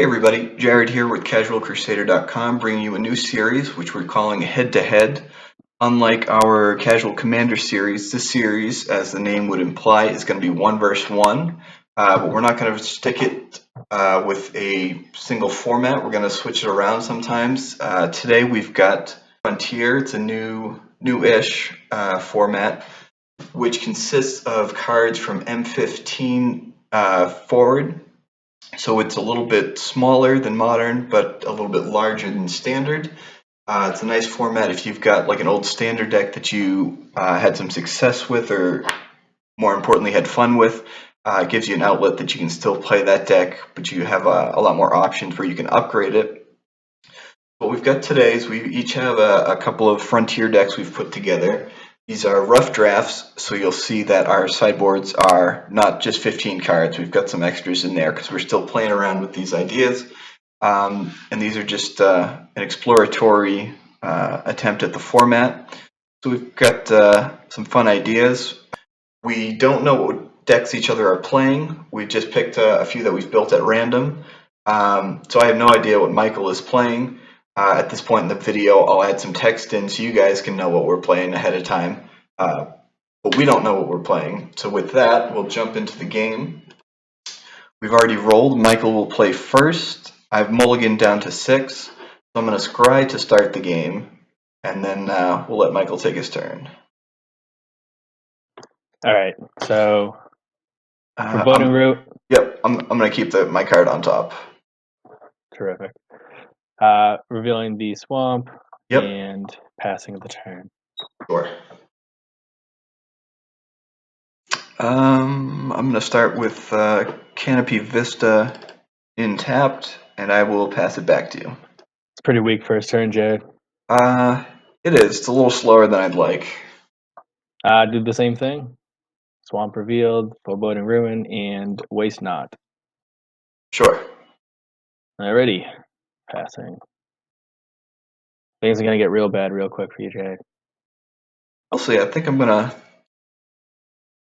Hey everybody, Jared here with CasualCrusader.com, bringing you a new series which we're calling Head to Head. Unlike our Casual Commander series, this series, as the name would imply, is going to be 1 versus 1, but we're not going to stick it with a single format. We're going to switch it around sometimes. Today we've got Frontier. It's a new-ish format, which consists of cards from M15 forward. So it's a little bit smaller than modern, but a little bit larger than standard. It's a nice format if you've got like an old standard deck that you had some success with, or more importantly, had fun with. It gives you an outlet that you can still play that deck, but you have a lot more options where you can upgrade it. What we've got today is we each have a couple of Frontier decks we've put together. These are rough drafts, so you'll see that our sideboards are not just 15 cards. We've got some extras in there because we're still playing around with these ideas. And these are just an exploratory attempt at the format. So we've got some fun ideas. We don't know what decks each other are playing. We've just picked a few that we've built at random. So I have no idea what Michael is playing. At this point in the video, I'll add some text in so you guys can know what we're playing ahead of time. But we don't know what we're playing. So with that, we'll jump into the game. We've already rolled. Michael will play first. I've mulliganed down to 6. So I'm going to scry to start the game. And then we'll let Michael take his turn. All right, so foreboding route. Yep, I'm going to keep my card on top. Terrific. Revealing the swamp. Yep. And passing the turn. Sure. I'm going to start with Canopy Vista in tapped, and I will pass it back to you. It's pretty weak first turn, Jared. It is. It's a little slower than I'd like. Do the same thing. Swamp revealed, foreboding ruin, and waste not. Sure. Alrighty, passing. Things are gonna get real bad real quick for you, Jared. I'll see. I think I'm gonna.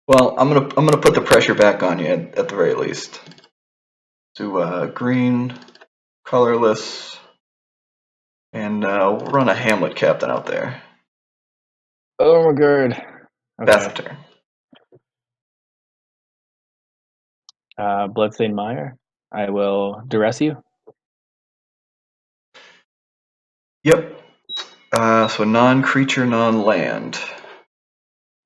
Well, I'm gonna put the pressure back on you at the very least. Do green, colorless, and we'll run a Hamlet Captain out there. Oh my god. Okay. That's the turn. Bloodstained Mire. I will duress you. Yep. So non-creature, non-land.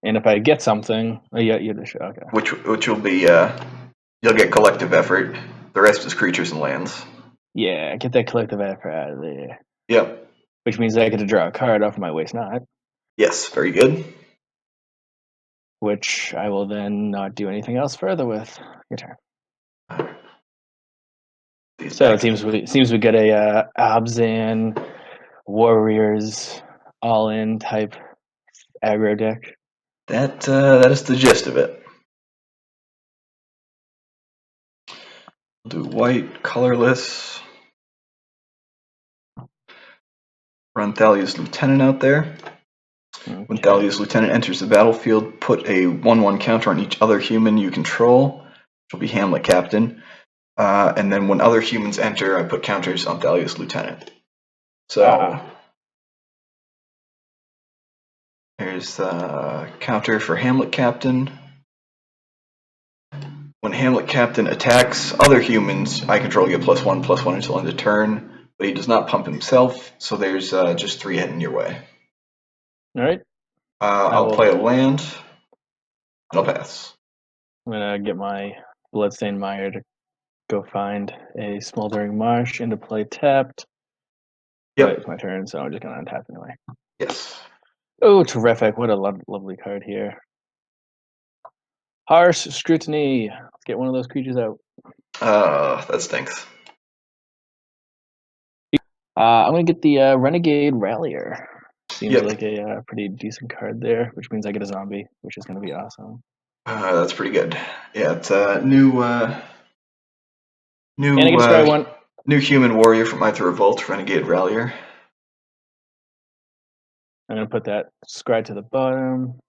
And if I get something, you're the show. Okay. Which will be you'll get collective effort. The rest is creatures and lands. Yeah, get that collective effort out of there. Yep. Which means I get to draw a card off of my waste not. Yes, very good. Which I will then not do anything else further with. Your turn. So it seems we get a Abzan Warriors all in type aggro deck. That is the gist of it. We'll do white, colorless. Run Thalia's Lieutenant out there. Okay. When Thalia's Lieutenant enters the battlefield, put a 1/1 counter on each other human you control, which will be Hamlet Captain. And then when other humans enter, I put counters on Thalia's Lieutenant. So there's the counter for Hamlet Captain. When Hamlet Captain attacks other humans I control, get +1/+1 until end of turn. But he does not pump himself, so there's just 3 heading your way. All right. I'll play a land, and I'll pass. I'm going to get my Bloodstained Mire to go find a Smoldering Marsh and to play tapped. Yep. But it's my turn, so I'm just going to untap anyway. Yes. Oh, terrific. What a lovely card here. Harsh Scrutiny. Let's get one of those creatures out. That stinks. I'm going to get the Renegade Rallier. Seems like a pretty decent card there, which means I get a zombie, which is going to be awesome. That's pretty good. Yeah, it's a new and I get to try one. New human warrior from Mytha Revolt, Renegade Rallier. I'm going to put that scry to the bottom.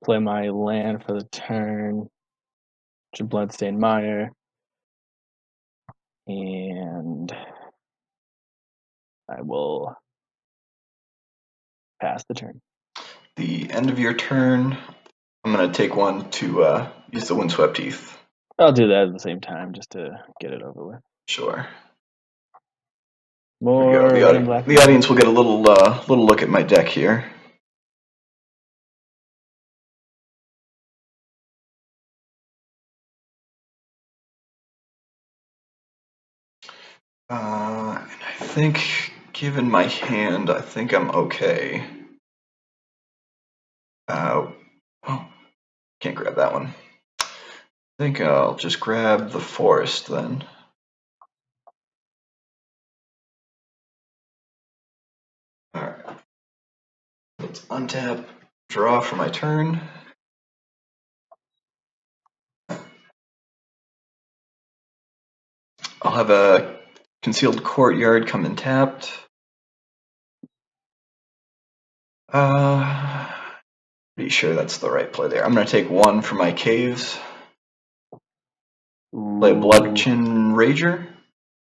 Play my land for the turn. Bloodstained Mire. And I will pass the turn. The end of your turn, I'm going to take one to use the Windswept Heath. I'll do that at the same time just to get it over with. Sure. More There we go. red and black. The audience will get a little look at my deck here. And I think, given my hand, I think I'm okay. Oh, can't grab that one. I think I'll just grab the forest then. Alright. Let's untap, draw for my turn. I'll have a Concealed Courtyard come in tapped. Pretty sure that's the right play there. I'm going to take one for my caves. Play a Bludgeon Rager,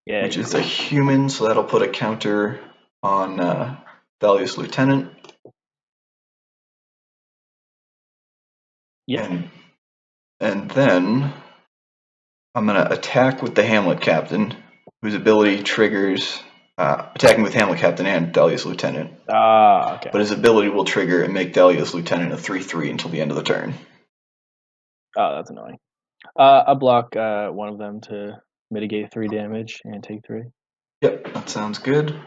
Yeah, which is a human, so that'll put a counter on Thalia's Lieutenant. Yeah. And then I'm going to attack with the Hamlet Captain, whose ability triggers attacking with Hamlet Captain and Thalia's Lieutenant. Okay. But his ability will trigger and make Thalia's Lieutenant a 3/3 until the end of the turn. Oh, that's annoying. I'll block one of them to mitigate 3 damage and take 3. Yep, that sounds good.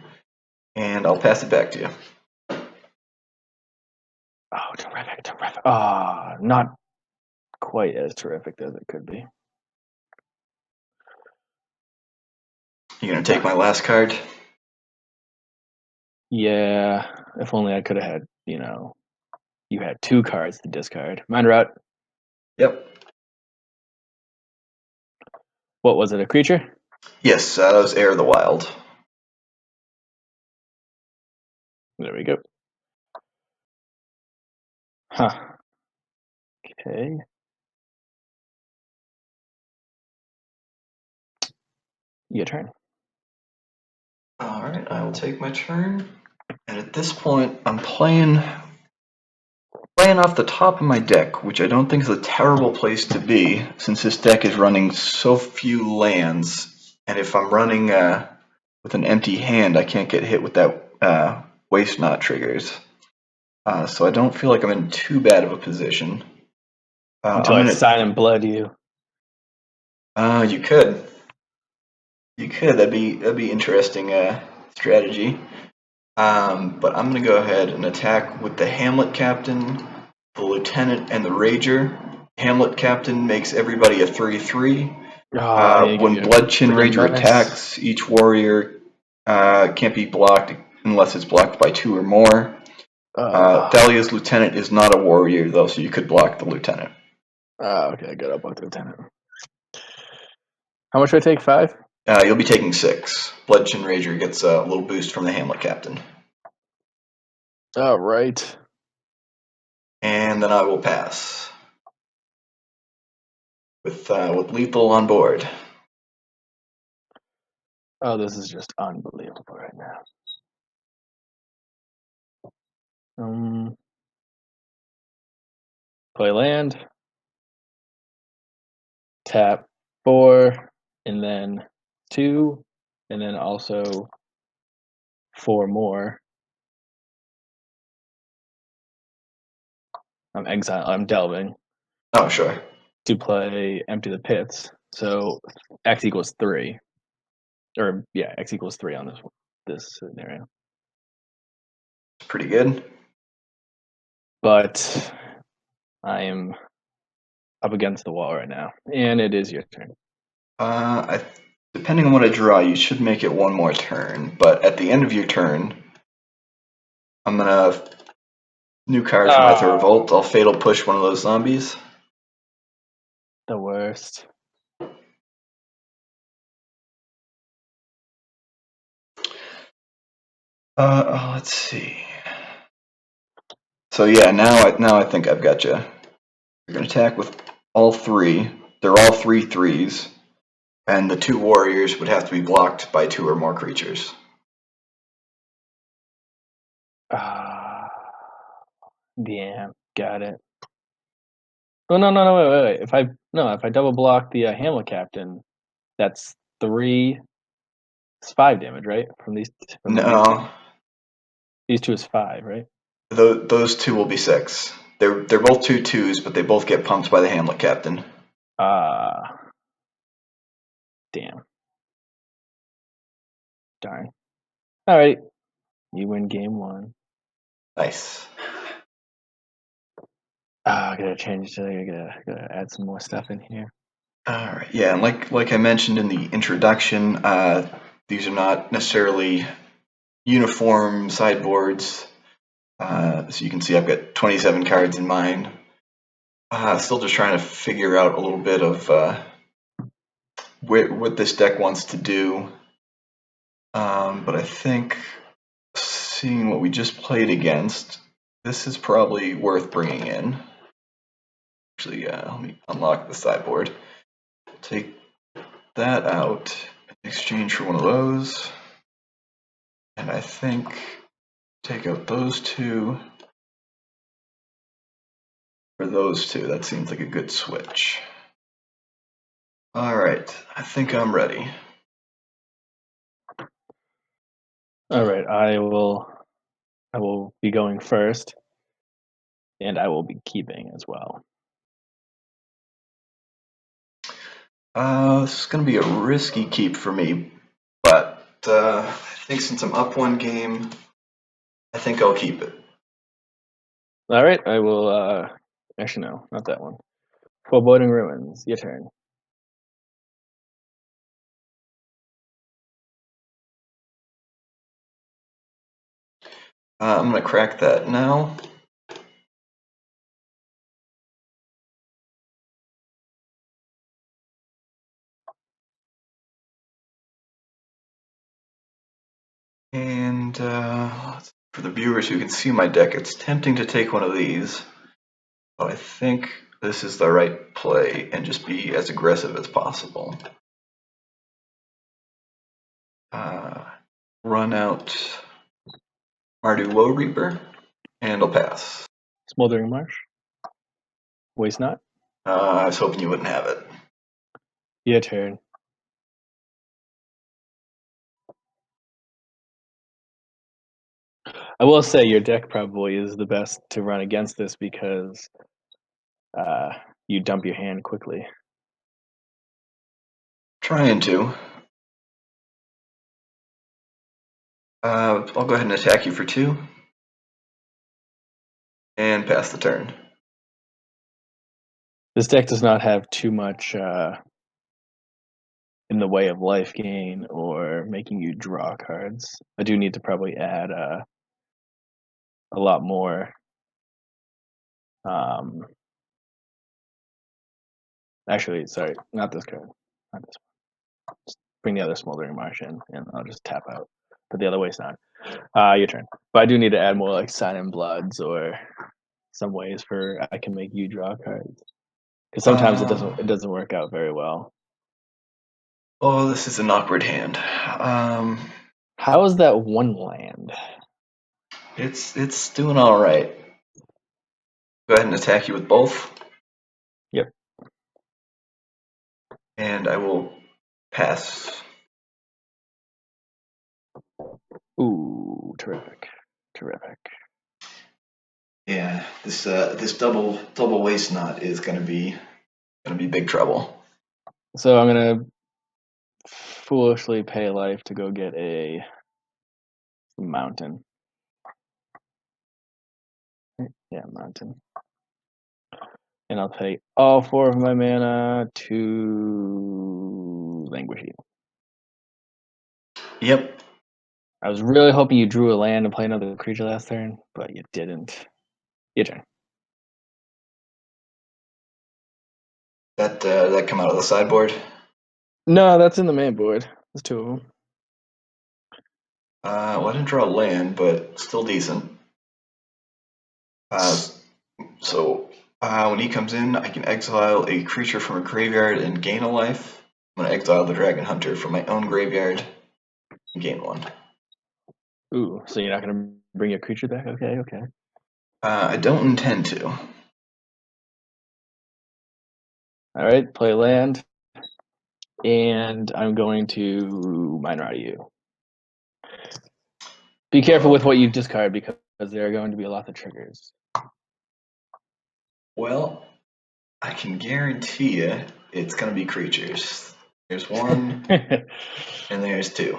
And I'll pass it back to you. Oh, terrific. Not quite as terrific as it could be. You gonna take my last card? Yeah, if only I could have had, you had 2 cards to discard. Mind route. Yep. What was it, a creature? Yes, that was Heir of the Wild. There we go. Huh. Okay. Your turn. Alright, I will take my turn. And at this point, I'm playing off the top of my deck, which I don't think is a terrible place to be, since this deck is running so few lands. And if I'm running with an empty hand, I can't get hit with that Waste Not triggers. So I don't feel like I'm in too bad of a position. Until I sign and blood you. You could. You could. That'd be interesting strategy. But I'm gonna go ahead and attack with the Hamlet Captain, the Lieutenant, and the Rager. Hamlet Captain makes everybody a 3/3. When Bludgeon Rager attacks, each warrior can't be blocked unless it's blocked by 2 or more. Thalia's Lieutenant is not a warrior though, so you could block the Lieutenant. Okay, good. I'll block the Lieutenant. How much do I take? 5? You'll be taking 6. Bludgeon Rager gets a little boost from the Hamlet Captain. All right. And then I will pass. With lethal on board. Oh, this is just unbelievable right now. Play land. Tap 4, and then 2, and then also 4 more. I'm delving. Oh, sure. To play Empty the Pits. So X equals 3. Or, yeah, X equals 3 on this scenario. Pretty good. But I am up against the wall right now, and it is your turn. Depending on what I draw, you should make it one more turn. But at the end of your turn, I'm gonna new card from my Revolt. I'll Fatal Push one of those zombies. The worst. Let's see. So yeah, now I think I've got you. You're gonna attack with all 3. They're all 3/3s. And the 2 warriors would have to be blocked by 2 or more creatures. Yeah, got it. Oh no, wait. If I double block the Hamlet Captain, that's 3. It's 5 damage, right? From these No, these 2 is 5, right? those 2 will be 6. They're both 2/2s, but they both get pumped by the Hamlet Captain. Damn. Darn. All right, you win game 1. Nice. I gotta change. I gotta add some more stuff in here. All right. Yeah, and like I mentioned in the introduction, these are not necessarily uniform sideboards. So you can see I've got 27 cards in mine. Still just trying to figure out a little bit of what this deck wants to do. But I think seeing what we just played against, this is probably worth bringing in. Actually, let me unlock the sideboard. Take that out in exchange for one of those. And I think take out those 2 for those 2. That seems like a good switch. All right, I think I'm ready. All right, I will be going first, and I will be keeping as well. This is going to be a risky keep for me, but I think since I'm up 1 game, I think I'll keep it. All right, I will. Actually, no, not that one. Foreboding Ruins. Your turn. I'm going to crack that now. And for the viewers who can see my deck, it's tempting to take one of these, but I think this is the right play and just be as aggressive as possible. Run out Mardu Woe Reaper, and I'll pass. Smoldering Marsh. Waste not. I was hoping you wouldn't have it. Your turn. I will say your deck probably is the best to run against this because you dump your hand quickly. Trying to. I'll go ahead and attack you for 2. And pass the turn. This deck does not have too much in the way of life gain or making you draw cards. I do need to probably add a lot more. Actually, sorry, not this card. Not this one. Just bring the other Smoldering Marsh in, and I'll just tap out. But the other way's not. Your turn. But I do need to add more like Sign in Bloods or some ways for I can make you draw cards. Because sometimes it doesn't work out very well. Oh, this is an awkward hand. How is that 1 land? It's doing all right. Go ahead and attack you with both. Yep. And I will pass. Ooh, terrific. Yeah, this double waist knot is gonna be big trouble. So I'm gonna foolishly pay life to go get a mountain. Yeah, mountain. And I'll pay all 4 of my mana to Languishy. Yep. I was really hoping you drew a land and play another creature last turn, but you didn't. Your turn. That come out of the sideboard. No, that's in the main board. There's 2 of them. Well, I didn't draw land, but still decent. So when he comes in, I can exile a creature from a graveyard and gain a life. I'm going to exile the Dragon Hunter from my own graveyard and gain 1. Ooh, so you're not going to bring your creature back? Okay, okay. I don't intend to. All right, play land. And I'm going to Mine Rot you. Be careful with what you discard because there are going to be a lot of triggers. Well, I can guarantee you it's going to be creatures. There's 1 and there's 2.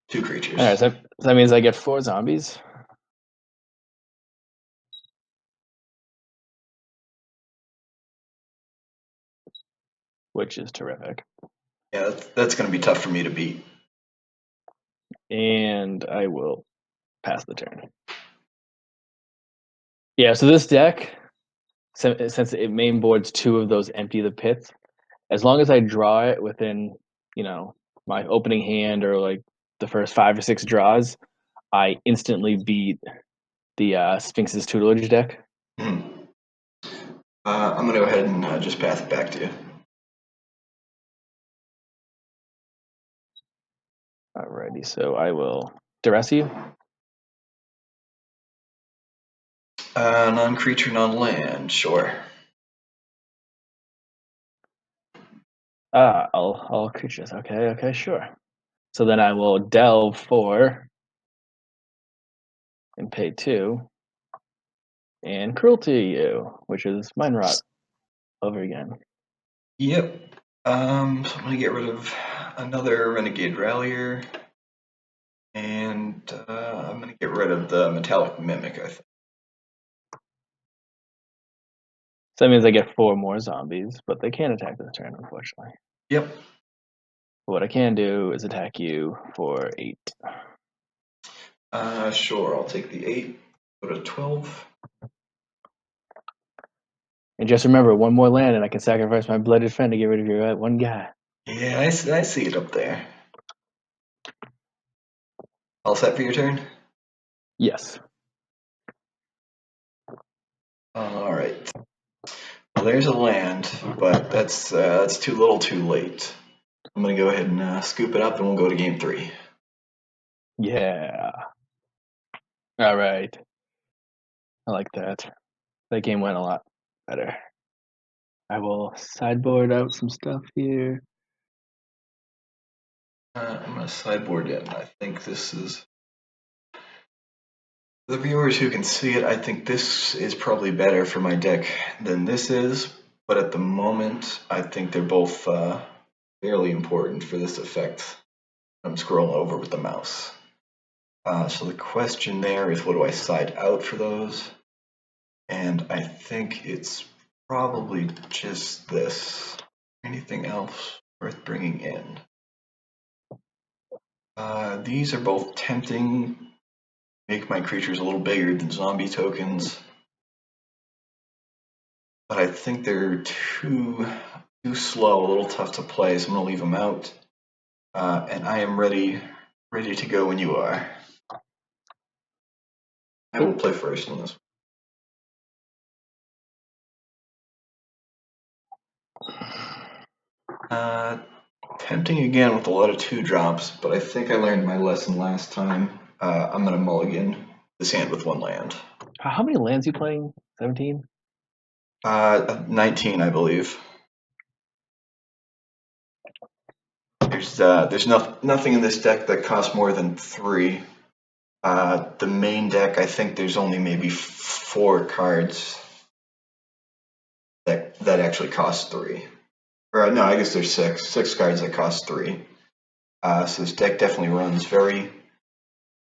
2 creatures. All right, so that means I get 4 zombies. Which is terrific. Yeah, that's going to be tough for me to beat. And I will pass the turn. Yeah, so this deck, since it main boards 2 of those Empty the Pits, as long as I draw it within, my opening hand or like the first 5 or 6 draws, I instantly beat the Sphinx's Tutelage deck. I'm going to go ahead and just pass it back to you. Alrighty, so I will duress you. Non-creature, non-land, sure. All creatures. Okay, sure. So then I will delve 4 and pay 2 and cruelty you, which is Mine Rot over again. Yep. So I'm going to get rid of another Renegade Rallier, and I'm going to get rid of the Metallic Mimic, I think. So that means I get 4 more zombies, but they can't attack this turn, unfortunately. Yep. What I can do is attack you for 8. Sure, I'll take the 8. Go to 12. And just remember, 1 more land and I can sacrifice my Blooded Friend to get rid of your 1 guy. Yeah, I see it up there. All set for your turn? Yes. All right. Well, there's a land, but that's too little too late. I'm going to go ahead and scoop it up, and we'll go to game 3. Yeah. All right. I like that. That game went a lot better. I will sideboard out some stuff here. I'm going to sideboard in. I think this is... For the viewers who can see it, I think this is probably better for my deck than this is, but at the moment, I think they're both fairly important for this effect. I'm scrolling over with the mouse. So the question there is, what do I side out for those? And I think it's probably just this. Anything else worth bringing in? These are both tempting. Make my creatures a little bigger than zombie tokens. But I think they're too slow, a little tough to play, so I'm going to leave them out. And I am ready to go when you are. I will play first on this one. Tempting again with a lot of 2-drops, but I think I learned my lesson last time. I'm going to mulligan this hand with 1 land. How many lands are you playing? 17? 19, I believe. There's nothing in this deck that costs more than 3. The main deck, I think there's only maybe 4 cards that actually cost 3. Or no, I guess there's 6. 6 cards that cost 3. So this deck definitely runs very,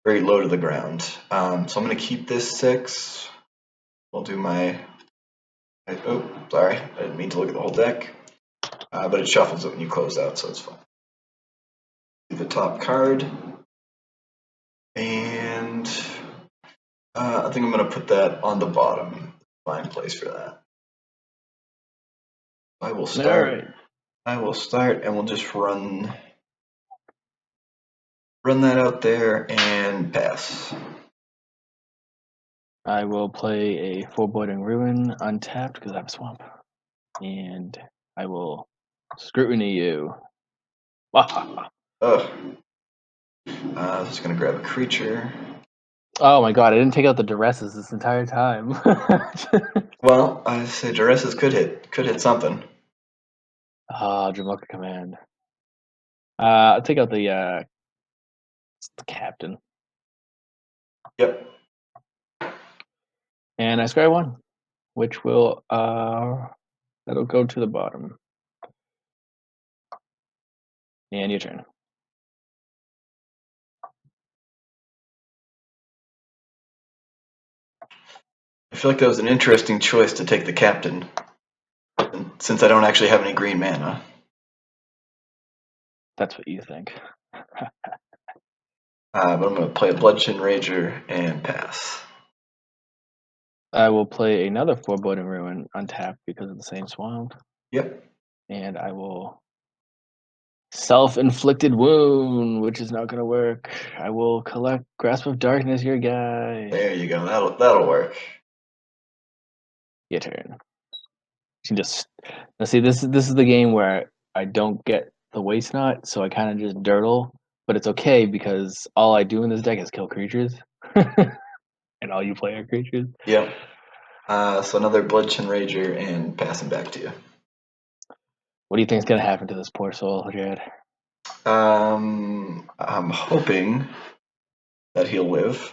very low to the ground. So I'm going to keep this 6. I'll do my... Oh, sorry. I didn't mean to look at the whole deck. But it shuffles it when you close out, so it's fine. The top card. And I think I'm going to put that on the bottom. Fine place for that. I will start. Right. I will start, and we'll just run that out there and pass. I will play a Foreboding Ruin untapped because I have a swamp. And I will Scrutiny you. Ugh. Just gonna grab a creature. Oh my god, I didn't take out the duresses this entire time. Well, I say duresses could hit something. Jamoka command. I'll take out the captain. Yep. And I scry one, which will that'll go to the bottom. And your turn. I feel like that was an interesting choice to take the captain, since I don't actually have any green mana. That's what you think. But I'm going to play a Bloodshed Rager and pass. I will play another Foreboding Ruin untapped because of the same swamp. Yep. And I will self-inflicted wound, which is not going to work. I will collect Grasp of Darkness, your guy. There you go. That'll work. Your turn. You can just now see this is the game where I don't get the Waste Knot, so I kind of just dirtle. But it's okay because all I do in this deck is kill creatures, and all you play are creatures. Yep. So another Bloodshed Rager and passing back to you. What do you think is going to happen to this poor soul, Jared? I'm hoping that he'll live.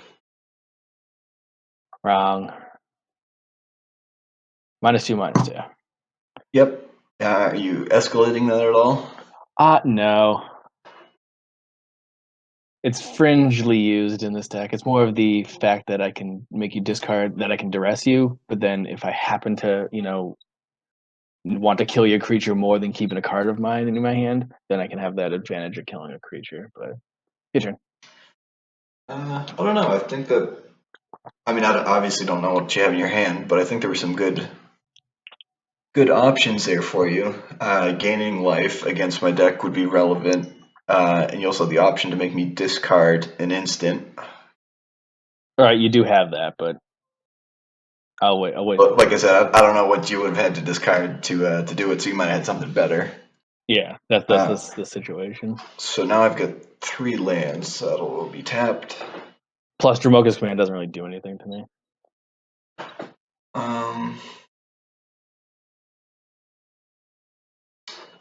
Wrong. -2/-2. Yep. Are you escalating that at all? No. It's fringely used in this deck. It's more of the fact that I can make you discard, that I can duress you, but then if I happen to, want to kill your creature more than keeping a card of mine in my hand, then I can have that advantage of killing a creature. But your turn. I don't know. I think that. I mean, I obviously don't know what you have in your hand, but I think there were some good options there for you. Gaining life against my deck would be relevant, and you also have the option to make me discard an instant. All right, you do have that, but I'll wait. But like I said, I don't know what you would have had to discard to do it, so you might have had something better. Yeah, that's the situation. So now I've got 3 lands, so that'll be tapped. Plus, Dramoka's command doesn't really do anything to me.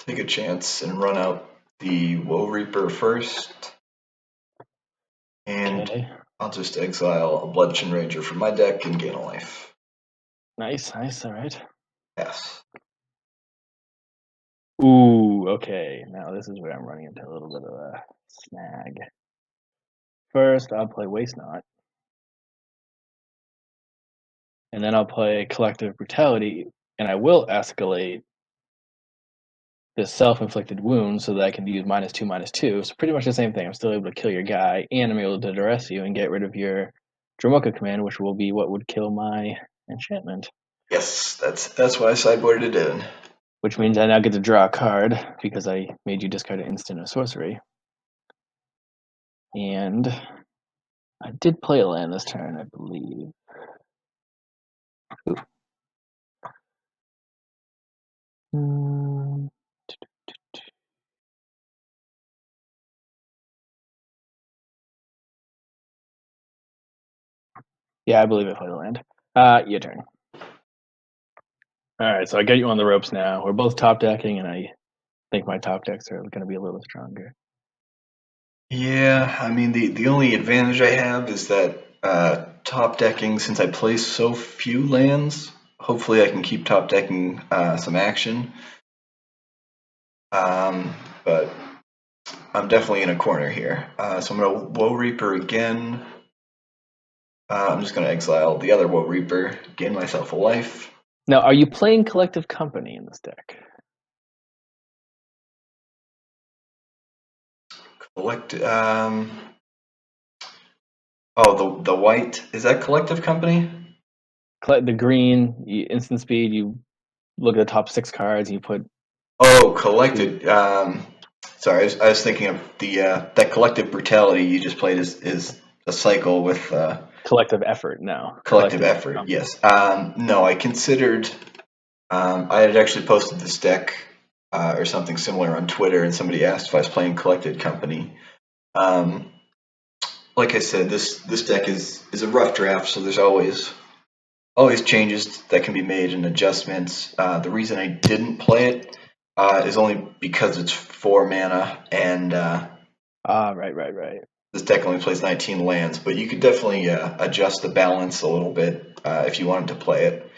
Take a chance and run out the Woe Reaper first. And Okay. I'll just exile a Bloodshed Ranger from my deck and gain a life. Nice. All right. Yes. Ooh, okay. Now this is where I'm running into a little bit of a snag. First, I'll play Waste Knot. And then I'll play Collective Brutality, and I will escalate this self-inflicted wound so that I can use -2/-2. So pretty much the same thing. I'm still able to kill your guy, and I'm able to duress you and get rid of your Dramoka command, which will be what would kill my enchantment. Yes, that's why I sideboarded it in. Which means I now get to draw a card because I made you discard an instant of sorcery. And I did play a land this turn, I believe. Ooh. Yeah, I believe I played a land. Your turn. All right, so I got you on the ropes now. We're both top decking, and I think my top decks are going to be a little stronger. Yeah, I mean the only advantage I have is that top decking, since I play so few lands, hopefully I can keep top decking some action. But I'm definitely in a corner here. So I'm going to Woe Reaper again. I'm just going to exile the other Woe Reaper, gain myself a life. Now, are you playing Collective Company in this deck? Collect. The white, is that Collective Company? The green, instant speed, you look at the top 6 cards, and you put... Oh, collected. Sorry, I was thinking of the that Collective Brutality you just played is a cycle with Collective Effort, no. collective effort. Yes. No, I considered. I had actually posted this deck or something similar on Twitter, and somebody asked if I was playing Collected Company. Like I said, this deck is a rough draft, so there's always changes that can be made and adjustments. The reason I didn't play it is only because it's 4 mana, and right. this deck only plays 19 lands. But you could definitely adjust the balance a little bit if you wanted to play it.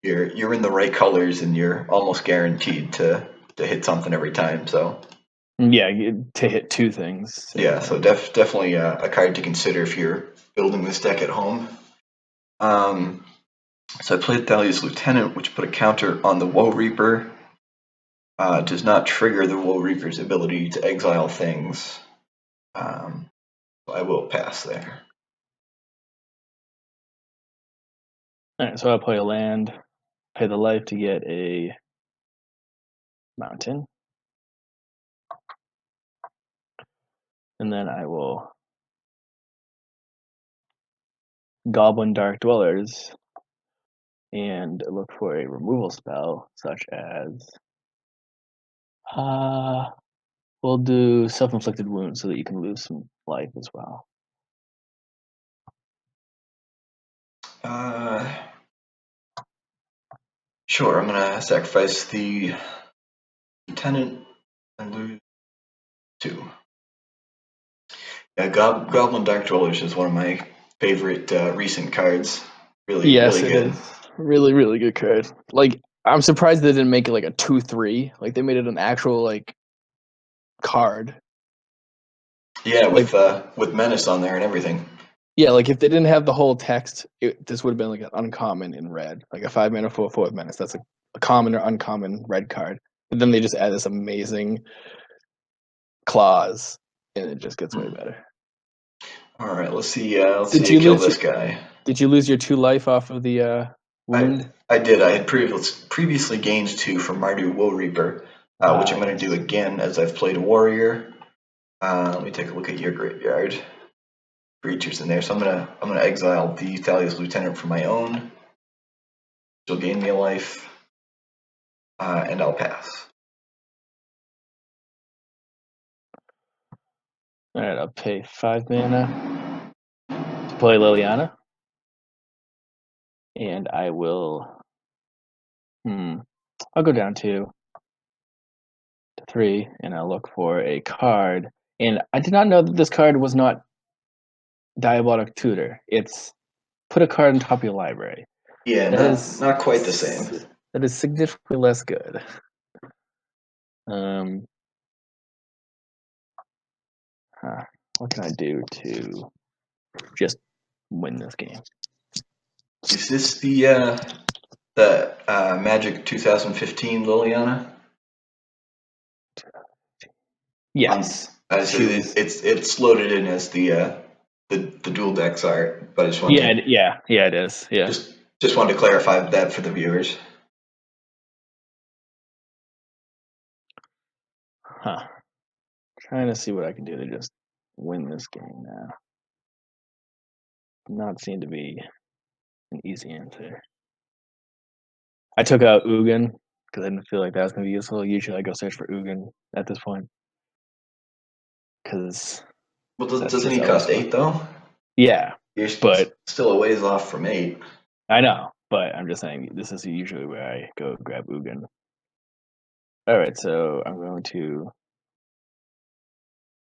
You're in the right colors, and you're almost guaranteed to hit something every time. So Yeah, to hit two things. yeah, so definitely a card to consider if you're building this deck at home. So I played Thalia's Lieutenant, which put a counter on the Woe Reaper. Does not trigger the Woe Reaper's ability to exile things. So I will pass there. Alright, so I'll play a land, pay the life to get a mountain. And then I will Goblin Dark Dwellers and look for a removal spell, such as we'll do Self-Inflicted Wounds so that you can lose some life as well. Sure, I'm gonna sacrifice the Lieutenant and lose 2. Yeah, Goblin Dark Dwellers is one of my favorite recent cards. Really, Yes, really it good. is. Really, really good card. Like, I'm surprised they didn't make it like a 2/3. Like, they made it an actual like card. Yeah, Like, with Menace on there and everything. yeah, like if they didn't have the whole text, this would have been like an uncommon in red, like a 5 mana 4/4 with menace. That's a common or uncommon red card. But then they just add this amazing clause, and it just gets way better. All right, let's see. Let's Did see you you kill lose? this guy. Did you lose your 2 life off of the wound? I did. I had previously gained 2 from Mardu Woe Reaper, which I'm going to do again as I've played a warrior. Let me take a look at your graveyard. Creatures in there. So I'm gonna exile the Thalia's Lieutenant from my own. She'll gain me a life, and I'll pass. All right, I'll pay 5 mana to play Liliana, and I will. I'll go down to 3, and I'll look for a card. And I did not know that this card was not Diabolic Tutor. It's put a card on top of your library. Yeah, That is not quite the same. that is significantly less good. What can I do to just win this game? Is this the Magic 2015 Liliana? Yes. It's loaded in as the dual decks art, but I just wanted Yeah, it is. Yeah. just wanted to clarify that for the viewers. Trying to see what I can do to just win this game now. Not seem to be an easy answer. I took out Ugin because I didn't feel like that was going to be useful. Usually I go search for Ugin at this point because Well, that's doesn't just he always cost fun. 8 though? Yeah, You're but still a ways off from 8. I know, but I'm just saying this is usually where I go grab Ugin. All right, so I'm going to.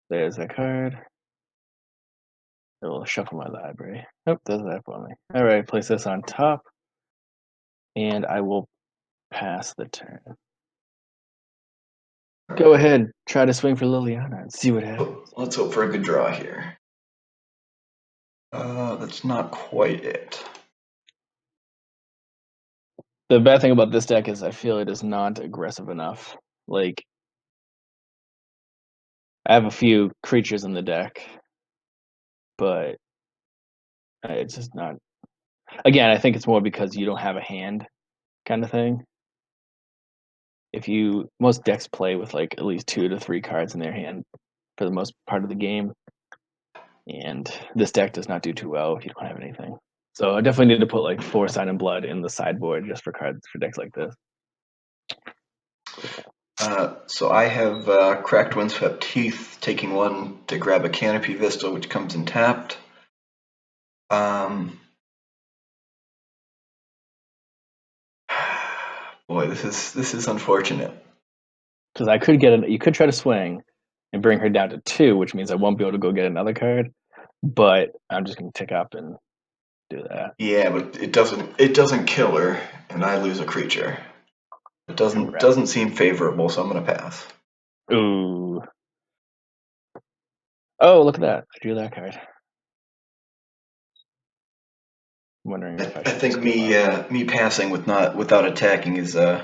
There's that card. It will shuffle my library. Oh, does that for me. All right, place this on top, and I will pass the turn. Go ahead, try to swing for Liliana and see what happens. Let's hope for a good draw here. That's not quite it. The bad thing about this deck is I feel it is not aggressive enough. Like, I have a few creatures in the deck, but it's just not. Again, I think it's more because you don't have a hand kind of thing. Most decks play with like at least 2 to 3 cards in their hand for the most part of the game, and this deck does not do too well if you don't have anything. So I definitely need to put like 4 Sign and Blood in the sideboard just for cards for decks like this. So I have Cracked Windswept Teeth, taking one to grab a Canopy Vista, which comes in tapped. Boy, this is unfortunate. Because I could get you could try to swing and bring her down to 2, which means I won't be able to go get another card. But I'm just gonna tick up and do that. Yeah, but it doesn't kill her, and I lose a creature. It Correct. doesn't seem favorable, so I'm gonna pass. Ooh. Oh, look at that! I drew that card. I'm wondering if I I should think just give me passing without attacking is the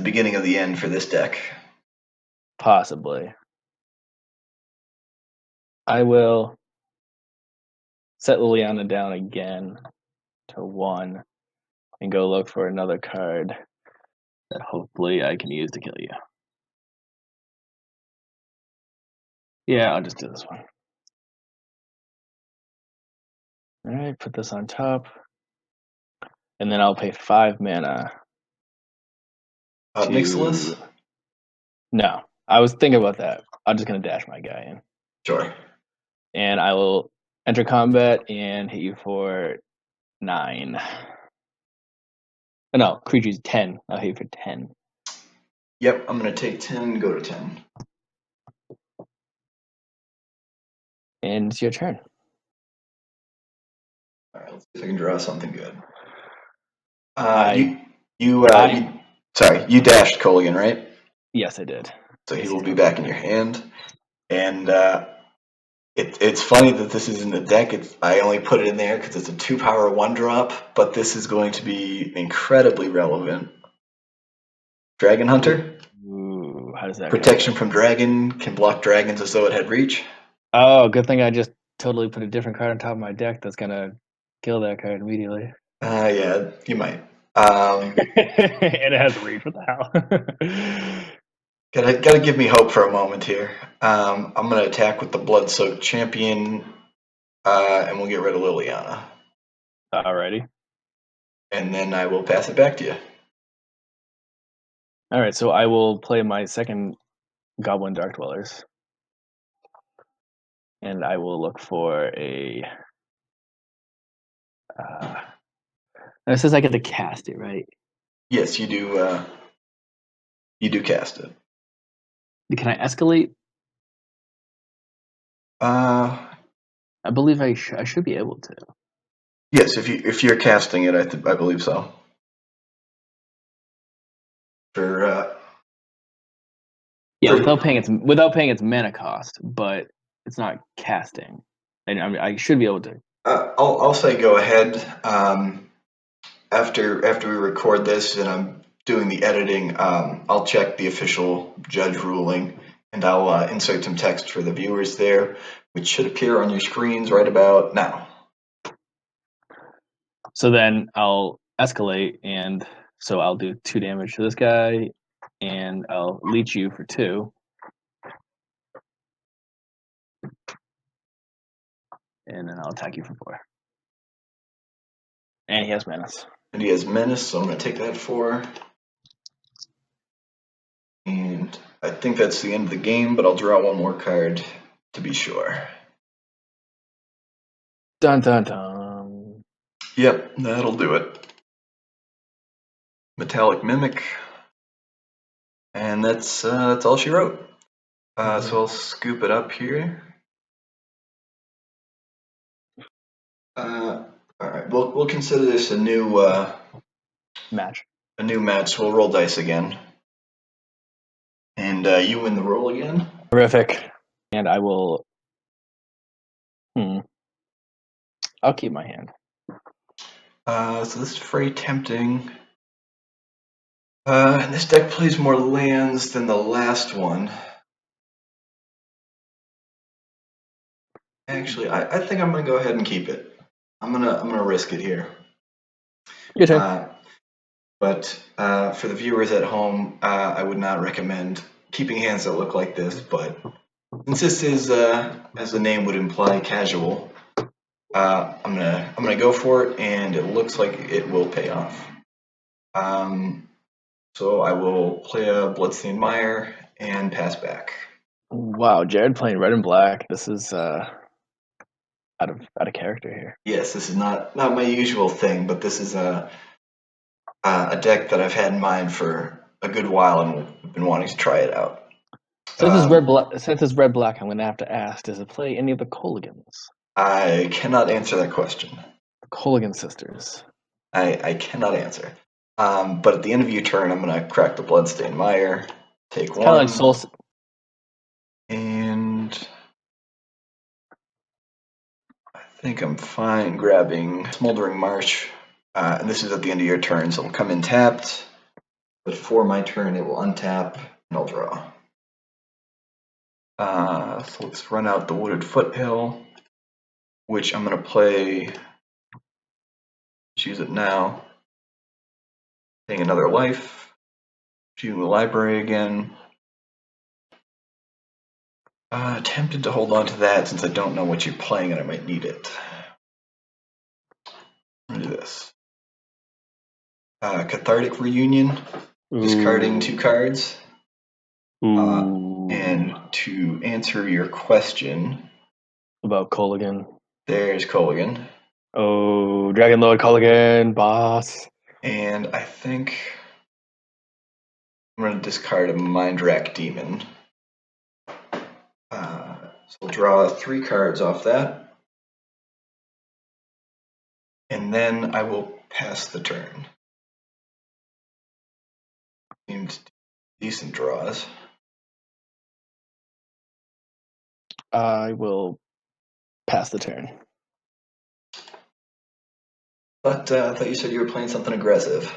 beginning of the end for this deck. possibly. I will set Liliana down again to 1 and go look for another card that hopefully I can use to kill you. Yeah, I'll just do this one. All right, put this on top, and then I'll pay 5 mana to. Mixilus? No, I was thinking about that. I'm just gonna dash my guy in, Sure. and I will enter combat and hit you for 9. No, creature's 10. I'll hit you for 10. Yep, I'm gonna take 10 and go to 10. And it's your turn. All right, let's see if I can draw something good. You dashed Colligan, right? Yes, I did. So he will be back in your hand. And it's funny that this is in the deck. I only put it in there because it's a 2-power 1-drop, but this is going to be incredibly relevant. Dragon Hunter. Ooh, how does that Protection from dragon, can block dragons as though it had reach. Oh, good thing I just totally put a different card on top of my deck that's gonna kill that card immediately. Yeah, you might. And it has reach. What the hell? Gotta give me hope for a moment here. I'm gonna attack with the Blood-Soaked Champion, and we'll get rid of Liliana. Alrighty. And then I will pass it back to you. All right, so I will play my second Goblin Dark Dwellers, and I will look for a. It says I get to cast it, right? Yes, you do. You do cast it. Can I escalate? I believe I should be able to. Yes, if you're casting it, I believe so. Without paying its mana cost, but it's not casting. And I mean, I should be able to. I'll say go ahead. After we record this and I'm doing the editing, I'll check the official judge ruling and I'll insert some text for the viewers there, which should appear on your screens right about now. So then I'll escalate, and so I'll do 2 damage to this guy, and I'll leech you for 2. And then I'll attack you for 4. And he has menace. And he has menace, so I'm going to take that 4. And I think that's the end of the game, but I'll draw one more card to be sure. Dun dun dun. Yep, that'll do it. Metallic Mimic. And that's all she wrote. So I'll scoop it up here. All right, we'll consider this a new match. A new match. So we'll roll dice again. And you win the roll again. Terrific. And I will. I'll keep my hand. So this is very tempting. And this deck plays more lands than the last one. Actually, I think I'm gonna go ahead and keep it. I'm gonna risk it here. Your turn. But for the viewers at home, I would not recommend keeping hands that look like this. But since this is, as the name would imply, casual, I'm gonna go for it, and it looks like it will pay off. So I will play a Bloodstained Mire and pass back. Wow, Jared playing red and black. This is out of character here. Yes, this is not my usual thing, but this is a deck that I've had in mind for a good while and I've been wanting to try it out. Since it's red black, I'm gonna have to ask: does it play any of the Colligans? I cannot answer that question. The Colligan sisters. I cannot answer. But at the end of your turn, I'm gonna crack the Bloodstained Mire, take It's kind of one, like Soul. and I think I'm fine grabbing Smoldering Marsh. And this is at the end of your turn, so it'll come in tapped. But for my turn, it will untap and I'll draw. So let's run out the Wooded Foothill, which I'm gonna play. Choose it now. Paying another life. Choosing the library again. Tempted to hold on to that since I don't know what you're playing and I might need it. I'm gonna do this. Cathartic Reunion. Discarding 2 cards. Ooh. And to answer your question About Colligan. There's Colligan. Oh, Dragon Lord Colligan, boss. And I think I'm going to discard a Mind Rack Demon. So we'll draw 3 cards off that. And then I will pass the turn. Seems decent draws. I will pass the turn. But I thought you said you were playing something aggressive.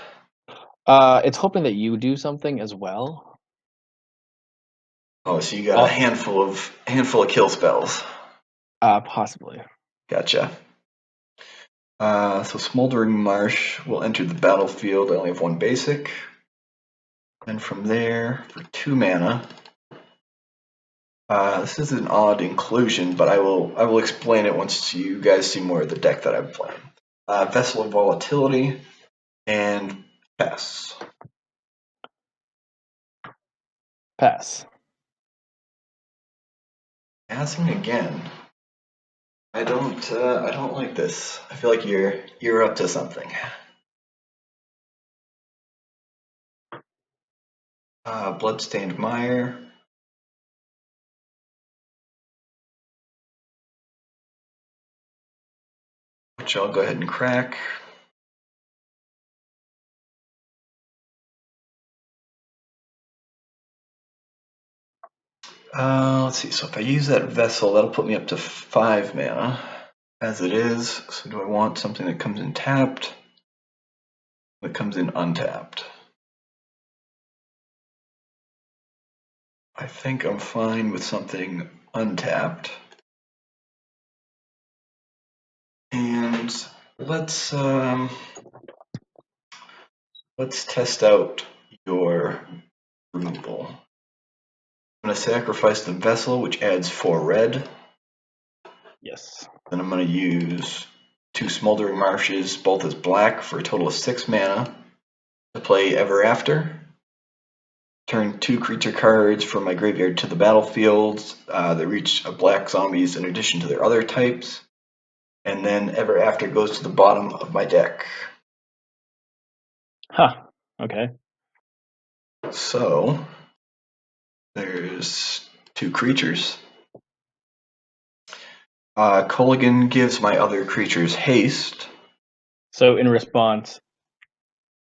It's hoping that you do something as well. Oh, so you got a handful of kill spells. Possibly. Gotcha. So Smoldering Marsh will enter the battlefield. I only have 1 basic. And from there, for 2 mana, this is an odd inclusion, but I will explain it once you guys see more of the deck that I'm playing. Vessel of Volatility and pass. Pass. Passing again. I don't like this. I feel like you're up to something. Bloodstained Mire. Which I'll go ahead and crack. Let's see. So if I use that vessel, that'll put me up to 5 mana as it is. So do I want something that comes in tapped? That comes in untapped. I think I'm fine with something untapped. And let's test out your removal. I'm going to sacrifice the vessel, which adds 4 red. Yes. Then I'm going to use 2 Smoldering Marshes, both as black, for a total of 6 mana to play Ever After. Turn 2 creature cards from my graveyard to the battlefield. They reach black zombies in addition to their other types. And then Ever After goes to the bottom of my deck. Huh. Okay. So there's 2 creatures. Colligan gives my other creatures haste. So in response,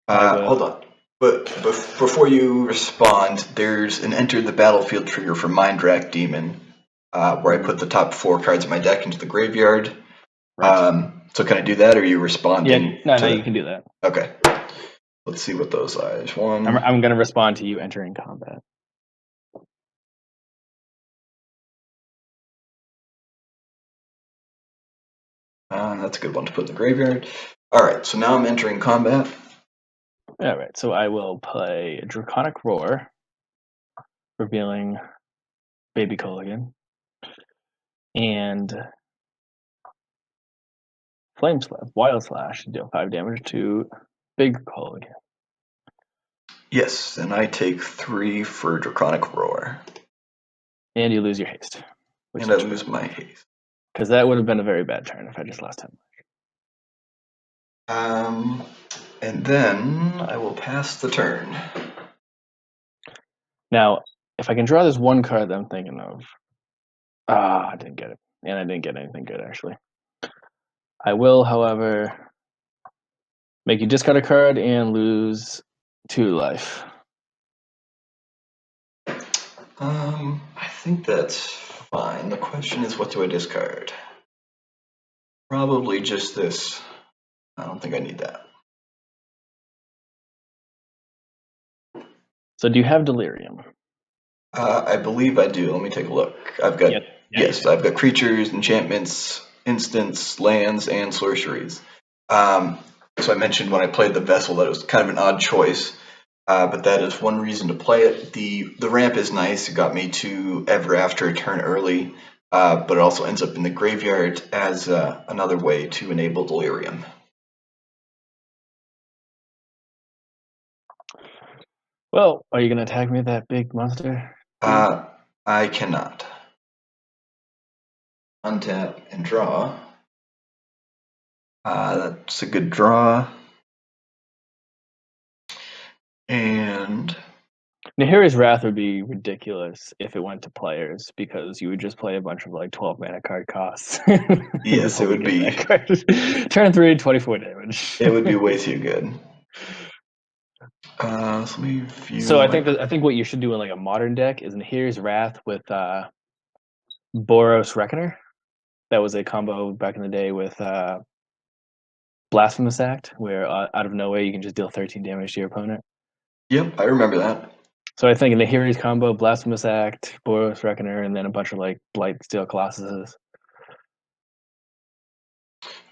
Hold on. But before you respond, there's an enter the battlefield trigger for Mind Rack Demon, where I put the top 4 cards of my deck into the graveyard. Right. So can I do that, or are you responding? Yeah, no, you can do that. Okay. Let's see what those are. There's one. I'm going to respond to you entering combat. That's a good one to put in the graveyard. All right, so now I'm entering combat. All right, so I will play Draconic Roar, revealing Baby Colligan, and Flame Slash, Wild Slash, deal 5 damage to Big Colligan. Yes, and I take 3 for Draconic Roar. And you lose your haste. And I lose my haste. Because that would have been a very bad turn if I just lost him. And then I will pass the turn. Now, if I can draw this one card that I'm thinking of. I didn't get it. And I didn't get anything good, actually. I will, however, make you discard a card and lose 2 life. I think that's fine. The question is, what do I discard? Probably just this. I don't think I need that. So do you have Delirium? I believe I do. Let me take a look. I've got I've got creatures, enchantments, instants, lands, and sorceries. So I mentioned when I played the Vessel that it was kind of an odd choice, but that is one reason to play it. The ramp is nice. It got me to Ever After a turn early, but it also ends up in the graveyard as another way to enable Delirium. Well, are you going to attack me with that big monster? I cannot. Untap and draw. That's a good draw. And Nahiri's Wrath would be ridiculous if it went to players, because you would just play a bunch of like 12 mana card costs. yes, it would be. Turn 3, 24 damage. It would be way too good. So let me view. So I think what you should do in like a modern deck is Nahiri's Wrath with Boros Reckoner. That was a combo back in the day with Blasphemous Act, where out of nowhere you can just deal 13 damage to your opponent. Yep, I remember that. So I think in the Nahiri's combo, Blasphemous Act, Boros Reckoner, and then a bunch of like Blight Steel Colossuses.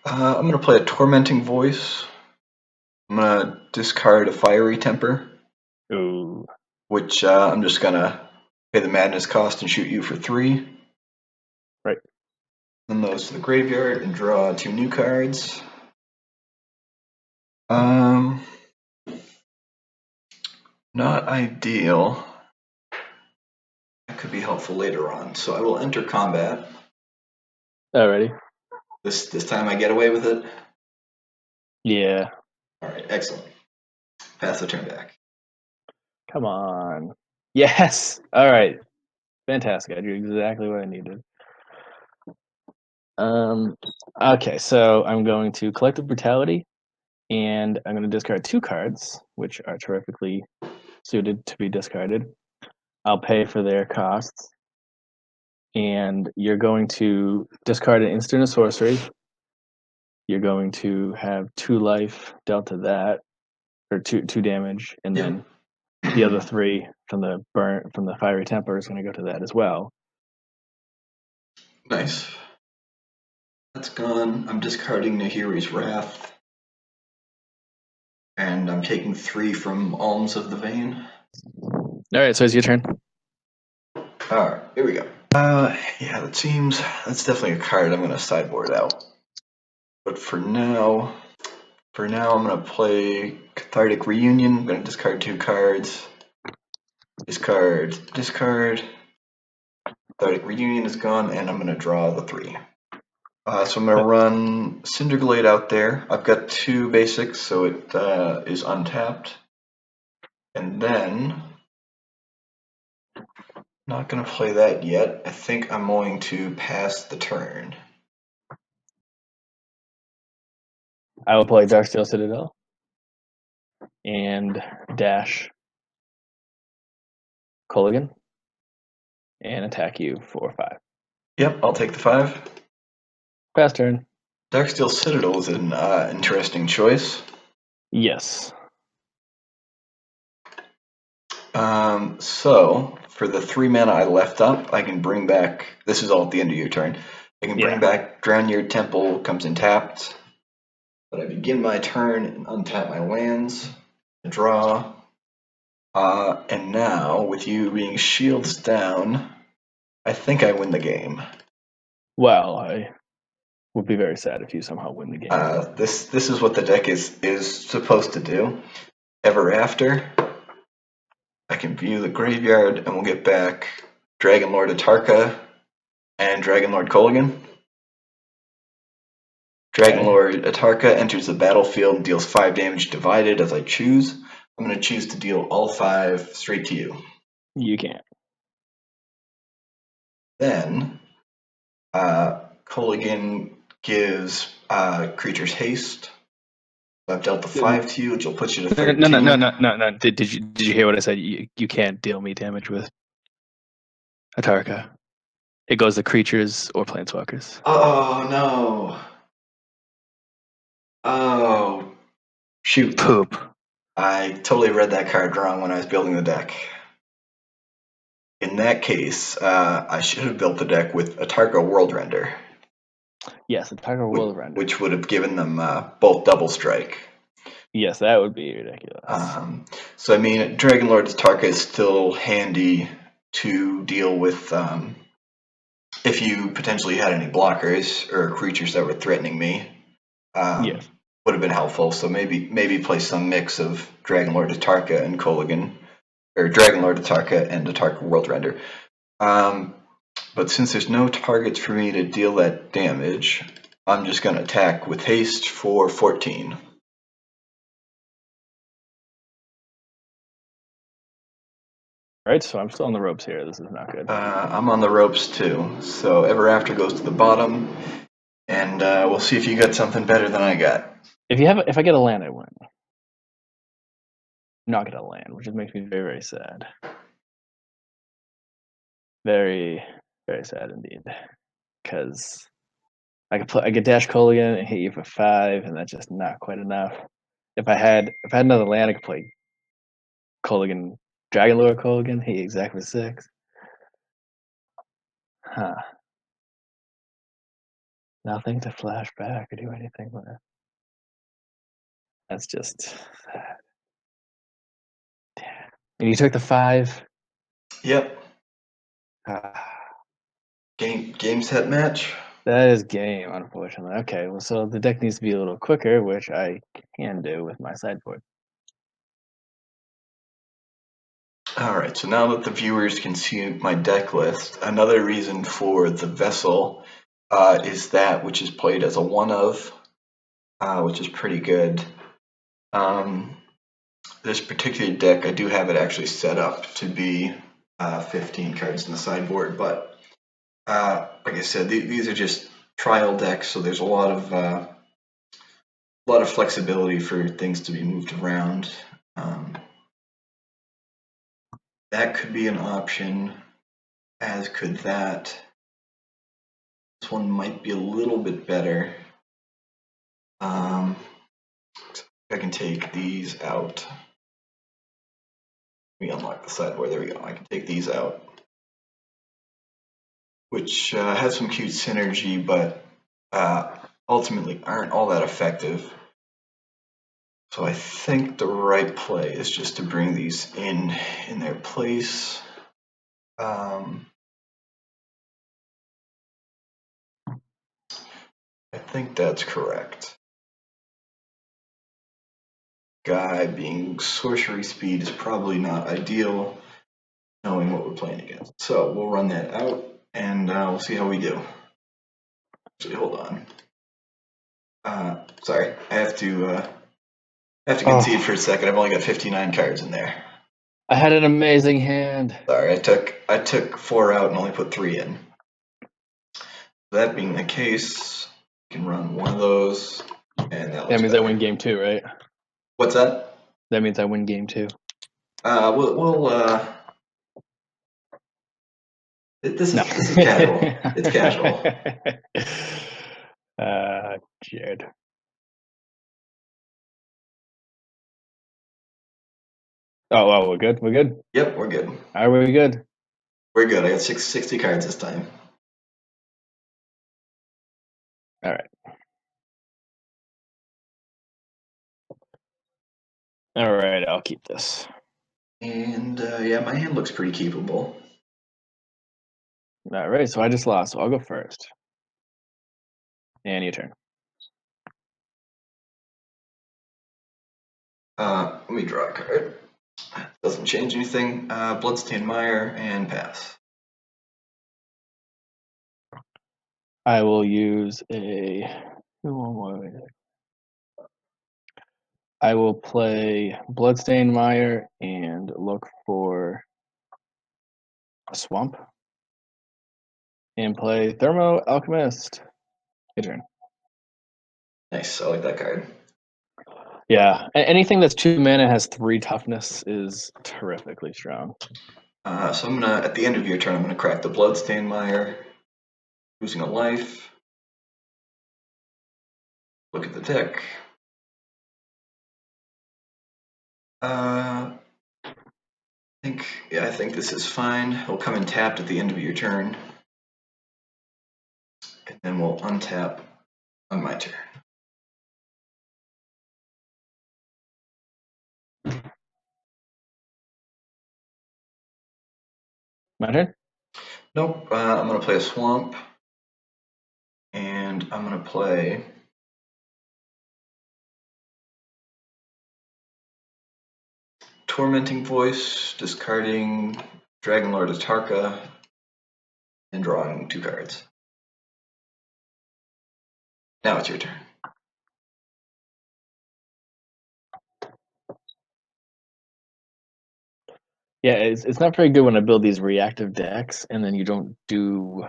I'm going to play a Tormenting Voice. I'm going to discard a Fiery Temper. Ooh. Which I'm just going to pay the Madness cost and shoot you for 3. Right. Send those to the graveyard and draw 2 new cards. Not ideal. That could be helpful later on. So I will enter combat. Alrighty. This time I get away with it? Yeah. Alright, excellent. Pass the turn back. Come on. Yes. Alright. Fantastic. I drew exactly what I needed. Okay, so I'm going to Collective Brutality, and I'm going to discard 2 cards, which are terrifically suited to be discarded. I'll pay for their costs. And you're going to discard an instant or sorcery. You're going to have 2 life dealt to that, or 2 damage, and then the other 3 from the Fiery Temper is going to go to that as well. Nice. That's gone. I'm discarding Nahiri's Wrath. And I'm taking 3 from Alms of the Vein. Alright, so it's your turn. Alright, here we go. Yeah, that's definitely a card I'm going to sideboard out. But for now, I'm going to play Cathartic Reunion. I'm going to discard 2 cards. Discard. Cathartic Reunion is gone, and I'm going to draw the 3. So I'm going to run Cinderglade out there. I've got 2 basics, so it is untapped. And then, not going to play that yet. I think I'm going to pass the turn. I will play Darksteel Citadel and dash Culligan and attack you for 5. Yep, I'll take the 5. Pass turn. Darksteel Citadel is an interesting choice. Yes. So, for the 3 mana I left up, I can bring back, this is all at the end of your turn, I can bring back Drownyear Temple, comes in tapped, but I begin my turn and untap my lands, draw, and now, with you being shields down, I think I win the game. Well, I would be very sad if you somehow win the game. This is what the deck is supposed to do. Ever After. I can view the graveyard, and we'll get back Dragon Lord Atarka and Dragon Lord Kolaghan. Dragon Lord Atarka enters the battlefield and deals 5 damage divided as I choose. I'm going to choose to deal all 5 straight to you. You can't. Then, Kolaghan gives creatures haste. So I've dealt the 5 to you, which will put you to 13. No. Did you hear what I said? You can't deal me damage with Atarka. It goes to creatures or planeswalkers. Oh, no. Oh, shoot. Poop. I totally read that card wrong when I was building the deck. In that case, I should have built the deck with Atarka World Render. Yes, Atarka World Render. Which would have given them both double strike. Yes, that would be ridiculous. So, I mean, Dragon Lord Atarka is still handy to deal with if you potentially had any blockers or creatures that were threatening me. Yes. Would have been helpful. So maybe play some mix of Dragon Lord Atarka and Kolaghan, or Dragon Lord Atarka and Atarka World Render. But since there's no targets for me to deal that damage, I'm just going to attack with haste for 14. Right, so I'm still on the ropes here. This is not good. I'm on the ropes too. So Ever After goes to the bottom, and we'll see if you got something better than I got. If I get a land, I win. I'm not get a land, which just makes me very, very sad. Very, very sad indeed. Because I could dash Kolaghan and hit you for 5, and that's just not quite enough. If I had another land, I could play Kolaghan, Dragon Lord Kolaghan, hit you exactly for 6. Huh. Nothing to flash back or do anything with. That's just sad. Damn. And you took the 5. Yep. Ah. Game set match. That is game, unfortunately. Okay, well, so the deck needs to be a little quicker, which I can do with my sideboard. Alright, so now that the viewers can see my deck list, another reason for the Vessel is that which is played as a 1-of, which is pretty good. This particular deck, I do have it actually set up to be 15 cards in the sideboard, but like I said, these are just trial decks, so there's a lot of flexibility for things to be moved around. That could be an option, as could that. This one might be a little bit better. I can take these out. Let me unlock the sideboard. There we go. I can take these out, which has some cute synergy, but ultimately aren't all that effective. So I think the right play is just to bring these in their place. I think that's correct. Guy being sorcery speed is probably not ideal, knowing what we're playing against. So we'll run that out, and we'll see how we do. Actually, hold on. Sorry, I have to concede for a second. I've only got 59 cards in there. I had an amazing hand. Sorry, I took 4 out and only put 3 in. That being the case, you can run one of those, and that means better. I win game 2, right? What's that? That means I win game 2. This is casual. It's casual. Jared. Oh, we're good? We're good? Yep, we're good. Are we good? We're good. I got 60 cards this time. All right. All right, I'll keep this. And yeah, my hand looks pretty keepable. All right, so I just lost, so I'll go first. And your turn. Let me draw a card. Doesn't change anything. Bloodstained Mire and pass. I will use a. I will play Bloodstained Mire and look for a swamp. And play Thermo Alchemist. Your turn. Nice, I like that card. Yeah, anything that's 2 mana has 3 toughness is terrifically strong. So I'm gonna, at the end of your turn, I'm gonna crack the Bloodstained Mire, losing a life. Look at the deck. I think this is fine. It'll come in tapped at the end of your turn, and then we'll untap on my turn. My turn? Nope. I'm gonna play a swamp, and I'm gonna play Tormenting Voice, discarding Dragonlord Atarka, and drawing 2 cards. Now it's your turn. Yeah, it's not very good when I build these reactive decks and then you don't do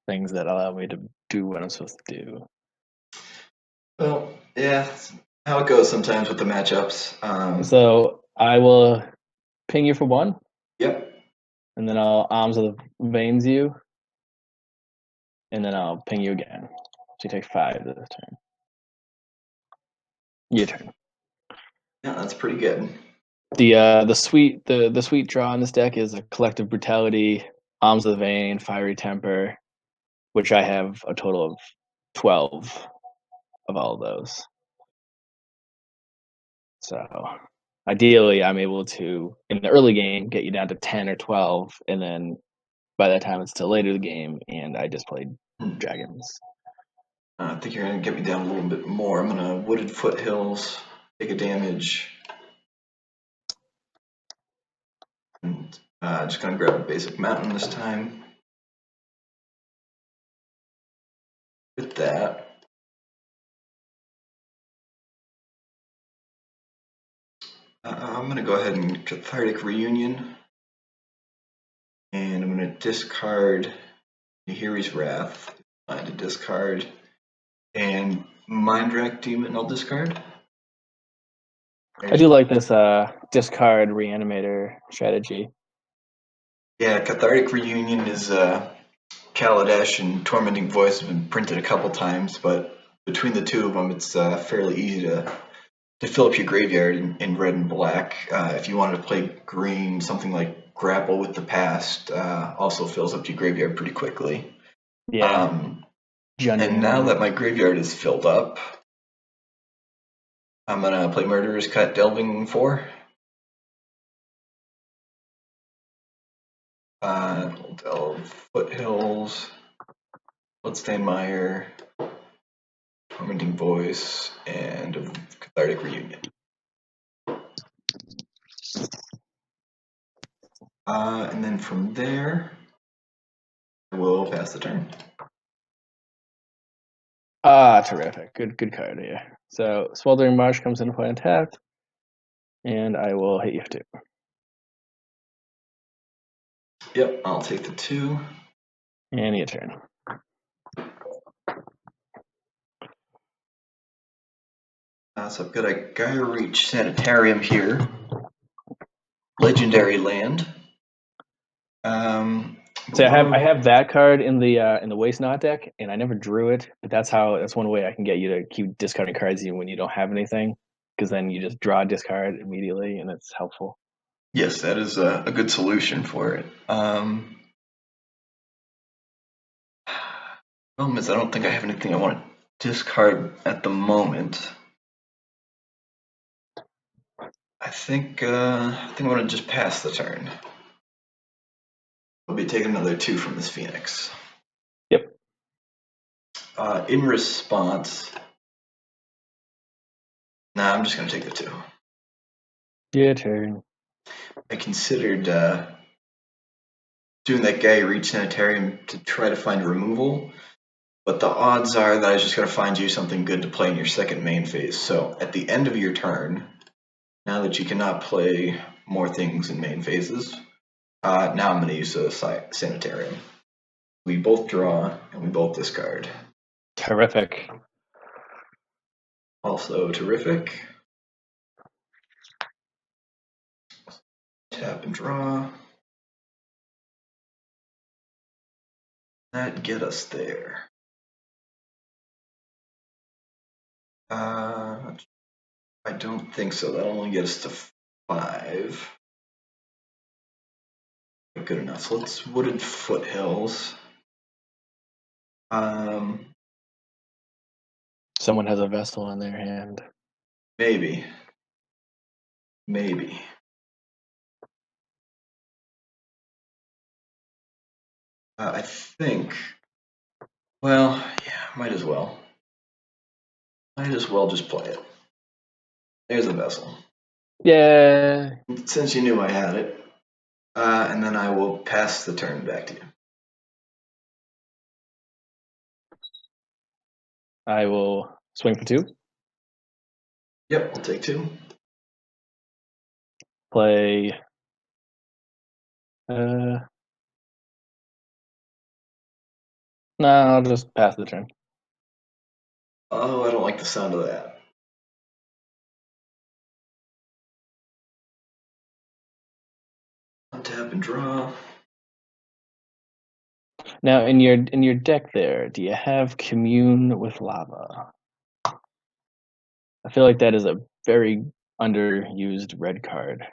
things that allow me to do what I'm supposed to do. Well, yeah, that's how it goes sometimes with the matchups. So I will ping you for 1. Yep. And then I'll Arms of the Veins you. And then I'll ping you again. So you take 5 this turn. Your turn. Yeah, that's pretty good. The sweet draw in this deck is a Collective Brutality, Arms of the Vein, Fiery Temper, which I have a total of 12 of all of those. So ideally, I'm able to, in the early game, get you down to 10 or 12, and then by that time it's still later in the game, and I just played dragons. I think you're going to get me down a little bit more. I'm going to Wooded Foothills, take a damage, and just going to grab a basic mountain this time. With that, I'm going to go ahead and Cathartic Reunion, and I'm going to discard Nahiri's Wrath, to discard, and Mindrak Demon I'll discard. I do like this discard reanimator strategy. Yeah, Cathartic Reunion is Kaladesh and Tormenting Voice have been printed a couple times, but between the two of them, it's fairly easy to fill up your graveyard in red and black. If you wanted to play green, something like Grapple with the Past also fills up your graveyard pretty quickly. Yeah. And now that my graveyard is filled up, I'm going to play Murderer's Cut Delving 4. We'll delve Foothills, Bloodstained Mire, Tormenting Voice, and a Cathartic Reunion. And then from there, we'll pass the turn. Terrific. Good card here. So Sweltering Marsh comes into play untapped, and I will hit you for 2. Yep, I'll take the 2. And your turn. So I've got a Gaia Reach Sanitarium here. Legendary land. So I have that card in the Waste Not deck, and I never drew it. But that's one way I can get you to keep discarding cards even when you don't have anything, because then you just draw a discard immediately, and it's helpful. Yes, that is a good solution for it. Problem is, I don't think I have anything I want to discard at the moment. I think I'm going to just pass the turn. I'll be taking another 2 from this Phoenix. Yep. In response, I'm just going to take the 2. Your turn. I considered doing that guy reach sanitarium to try to find removal, but the odds are that I was just going to find you something good to play in your second main phase. So at the end of your turn, now that you cannot play more things in main phases, now I'm going to use a sanitarium. We both draw and we both discard. Terrific. Also terrific. Tap and draw. That get us there. I don't think so. That'll only get us to 5. Good enough. So let's Wooded Foothills. Someone has a vessel in their hand. Maybe. Maybe. I think. Well, yeah, might as well. Might as well just play it. There's a vessel. Yeah. Since you knew I had it. And then I will pass the turn back to you. I will swing for 2. Yep, I'll take 2. Play. No, I'll just pass the turn. Oh, I don't like the sound of that. Untap and draw. Now, in your deck there, do you have Commune with Lava? I feel like that is a very underused red card.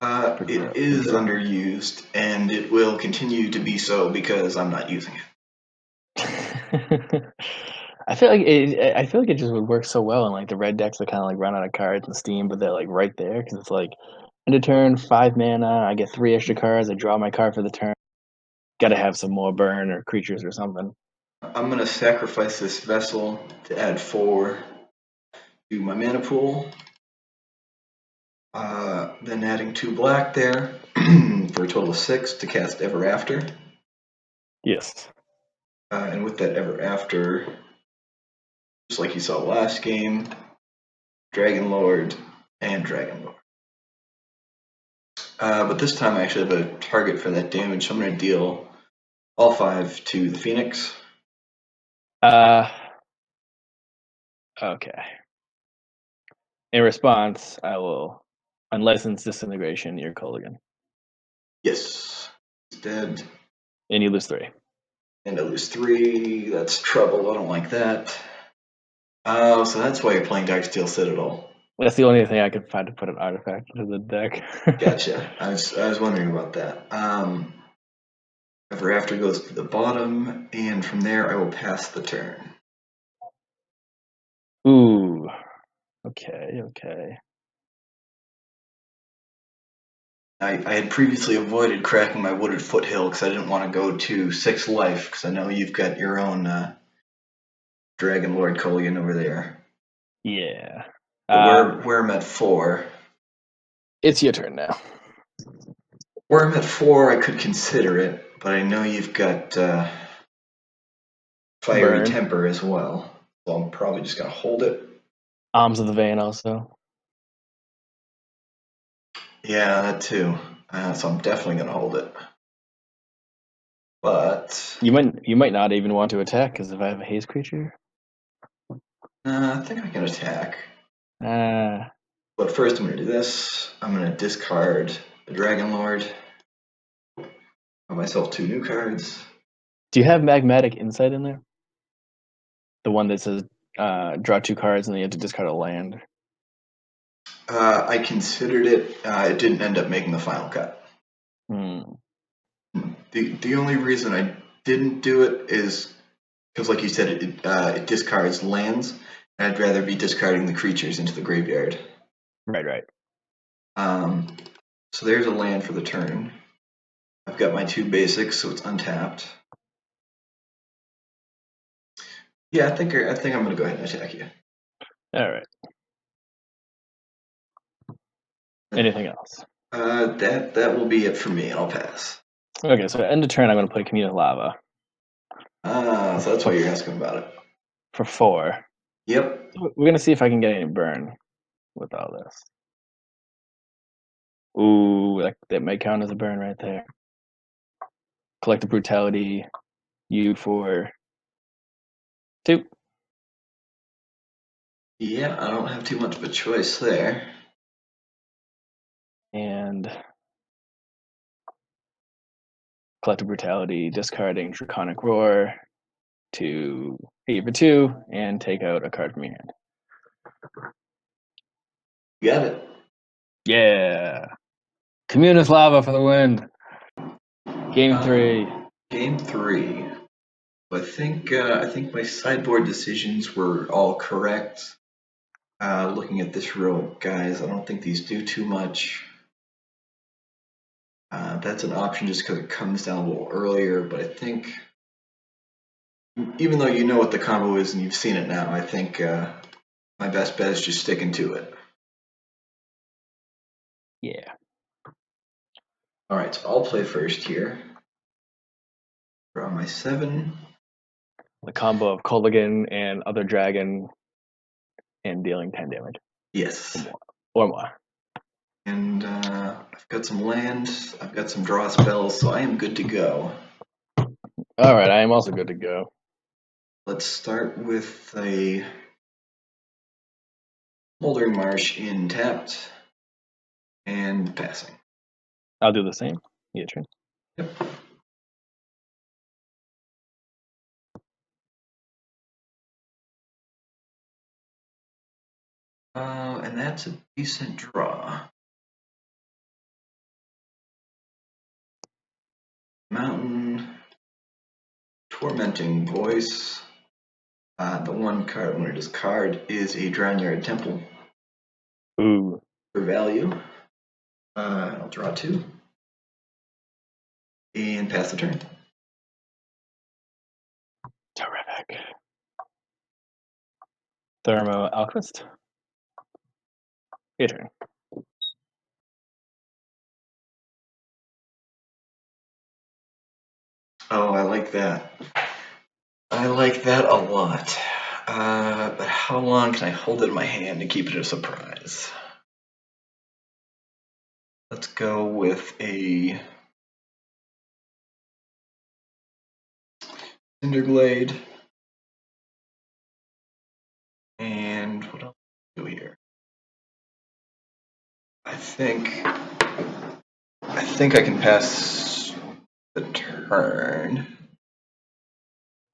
It is underused, and it will continue to be so because I'm not using it. I feel like it just would work so well in like the red decks that kind of like run out of cards in Steam, but they're like right there because it's like end of turn, 5 mana, I get 3 extra cards, I draw my card for the turn. Got to have some more burn or creatures or something. I'm going to sacrifice this vessel to add 4 to my mana pool. Then adding 2 black there for a total of 6 to cast Ever After. Yes. And with that Ever After, just like you saw last game, Dragon Lord and Dragon Lord. But this time I actually have a target for that damage, so I'm going to deal all 5 to the Phoenix. Okay. In response, I will unlicense disintegration your Culligan. Yes. He's dead. And you lose 3. And I lose 3. That's trouble. I don't like that. Oh, so that's why you're playing Darksteel Citadel. That's the only thing I could find to put an artifact into the deck. Gotcha. I was wondering about that. Ever After goes to the bottom, and from there I will pass the turn. Ooh. Okay. I had previously avoided cracking my Wooded Foothill because I didn't want to go to 6 life because I know you've got your own Dragon Lord Culligan over there. Yeah. But where I'm at 4. It's your turn now. Where I'm at 4, I could consider it, but I know you've got Fiery Burn. Temper as well, so I'm probably just going to hold it. Arms of the Vein also. Yeah, that too. So I'm definitely going to hold it. But You might not even want to attack because if I have a haze creature. I think I can attack. Ah. But first I'm going to do this. I'm going to discard the Dragon Lord. Got myself 2 new cards. Do you have Magmatic Insight in there? The one that says draw 2 cards and then you have to discard a land. I considered it. It didn't end up making the final cut. The only reason I didn't do it is because, like you said, it discards lands, and I'd rather be discarding the creatures into the graveyard. Right. So there's a land for the turn. I've got my 2 basics, so it's untapped. Yeah, I think I'm going to go ahead and attack you. All right. Anything else? That will be it for me. I'll pass. Okay, so end of turn, I'm going to play Communal Lava So that's why you're asking about it. for 4. Yep. We're going to see if I can get any burn with all this. Ooh, that may count as a burn right there. Collective Brutality, you for 2. Yeah, I don't have too much of a choice there. And Collective Brutality, discarding Draconic Roar to hit you for 2 and take out a card from your hand. You got it. Yeah. Communus Lava for the win. Game 3. Game 3. I think my sideboard decisions were all correct. Looking at this row, guys, I don't think these do too much. That's an option just because it comes down a little earlier, but I think, even though you know what the combo is and you've seen it now, I think my best bet is just sticking to it. Yeah. All right, so I'll play first here. Draw my 7. The combo of Kolaghan and other dragon and dealing 10 damage. Yes. Or more. And I've got some land, I've got some draw spells, so I am good to go. All right, I am also good to go. Let's start with a Moldering Marsh in tapped and passing. I'll do the same. Your turn. Yep. And that's a decent draw. Mountain, Tormenting Voice. The one card I'm going to discard is a Drownyard Temple. Ooh. For value. I'll draw 2. And pass the turn. Terrific. Thermo Alchemist. Your turn. Oh, I like that. I like that a lot. But how long can I hold it in my hand and keep it a surprise? Let's go with a Cinderglade. And what else do we do here? I think I can pass the turn.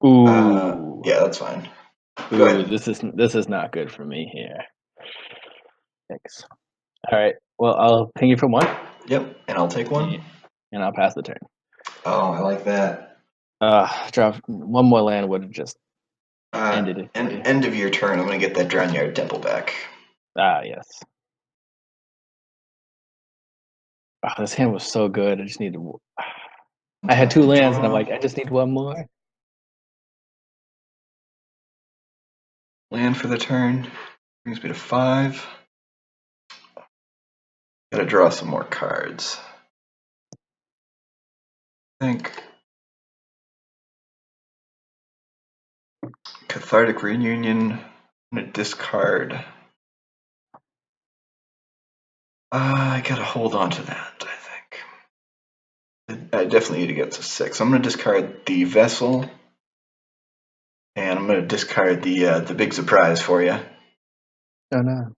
Ooh. Yeah, that's fine. Go Ooh, ahead. this is not good for me here. Thanks. All right. Well, I'll ping you for 1. Yep, and I'll take 1. And I'll pass the turn. Oh, I like that. Drop 1 more land would have just ended it for you. End of your turn, I'm going to get that Drownyard Temple back. Yes. Oh, this hand was so good. I just needed. I had 2 lands, and I'm like, I just need 1 more. Land for the turn brings me to 5. Gotta draw some more cards. I think Cathartic Reunion. I'm gonna discard. I gotta hold on to that, I think. I definitely need to get to 6. I'm gonna discard the Vessel. And I'm gonna discard the big surprise for you. Oh no.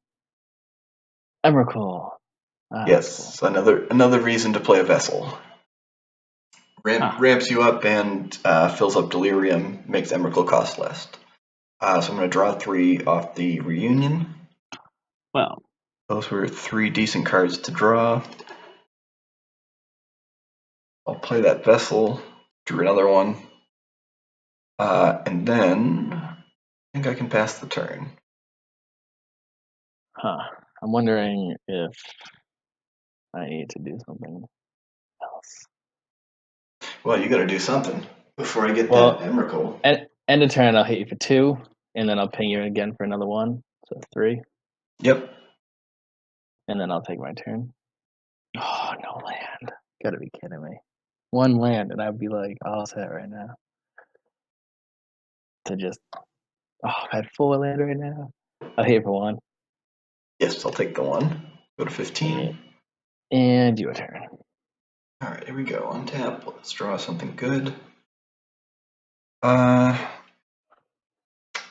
Emrakul. Yes, cool. Another reason to play a Vessel. Ramps you up and fills up Delirium, makes Emrakul cost less. So I'm going to draw 3 off the Reunion. Well, those were 3 decent cards to draw. I'll play that Vessel, drew another one, and then I think I can pass the turn. I'm wondering if I need to do something else. Well, you got to do something before I get that Emrakul. End of turn, I'll hit you for 2, and then I'll ping you again for another 1, so 3. Yep. And then I'll take my turn. no land. Gotta be kidding me. One land, and I'd be like all set right now. To just, I had 4 land right now. I'll hit for 1. Yes, I'll take the 1. Go to 15. And your turn. All right, here we go. Untap. Let's draw something good.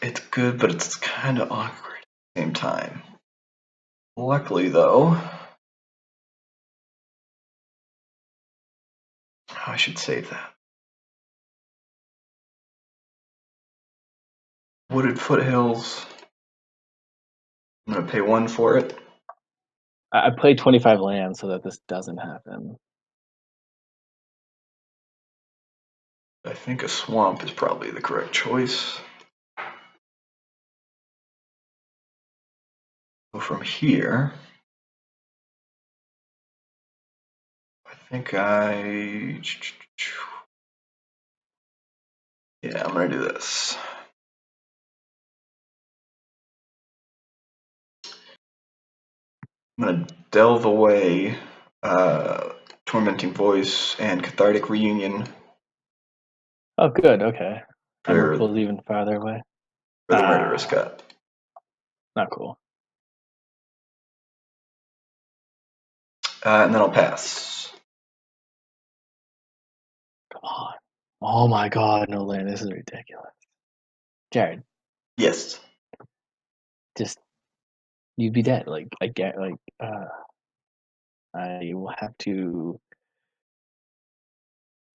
It's good, but it's kind of awkward at the same time. Luckily, though, I should save that. Wooded Foothills. I'm going to pay 1 for it. I played 25 lands so that this doesn't happen. I think a swamp is probably the correct choice. So from here, I think yeah, I'm going to do this. I'm going to delve away Tormenting Voice and Cathartic Reunion. Oh, good. Okay. For, Emrakul's even farther away. For the Murderous Cut. Not cool. And then I'll pass. Come on. Oh my god, no land. This is ridiculous. Jared. Yes. Just, you'd be dead. I will have to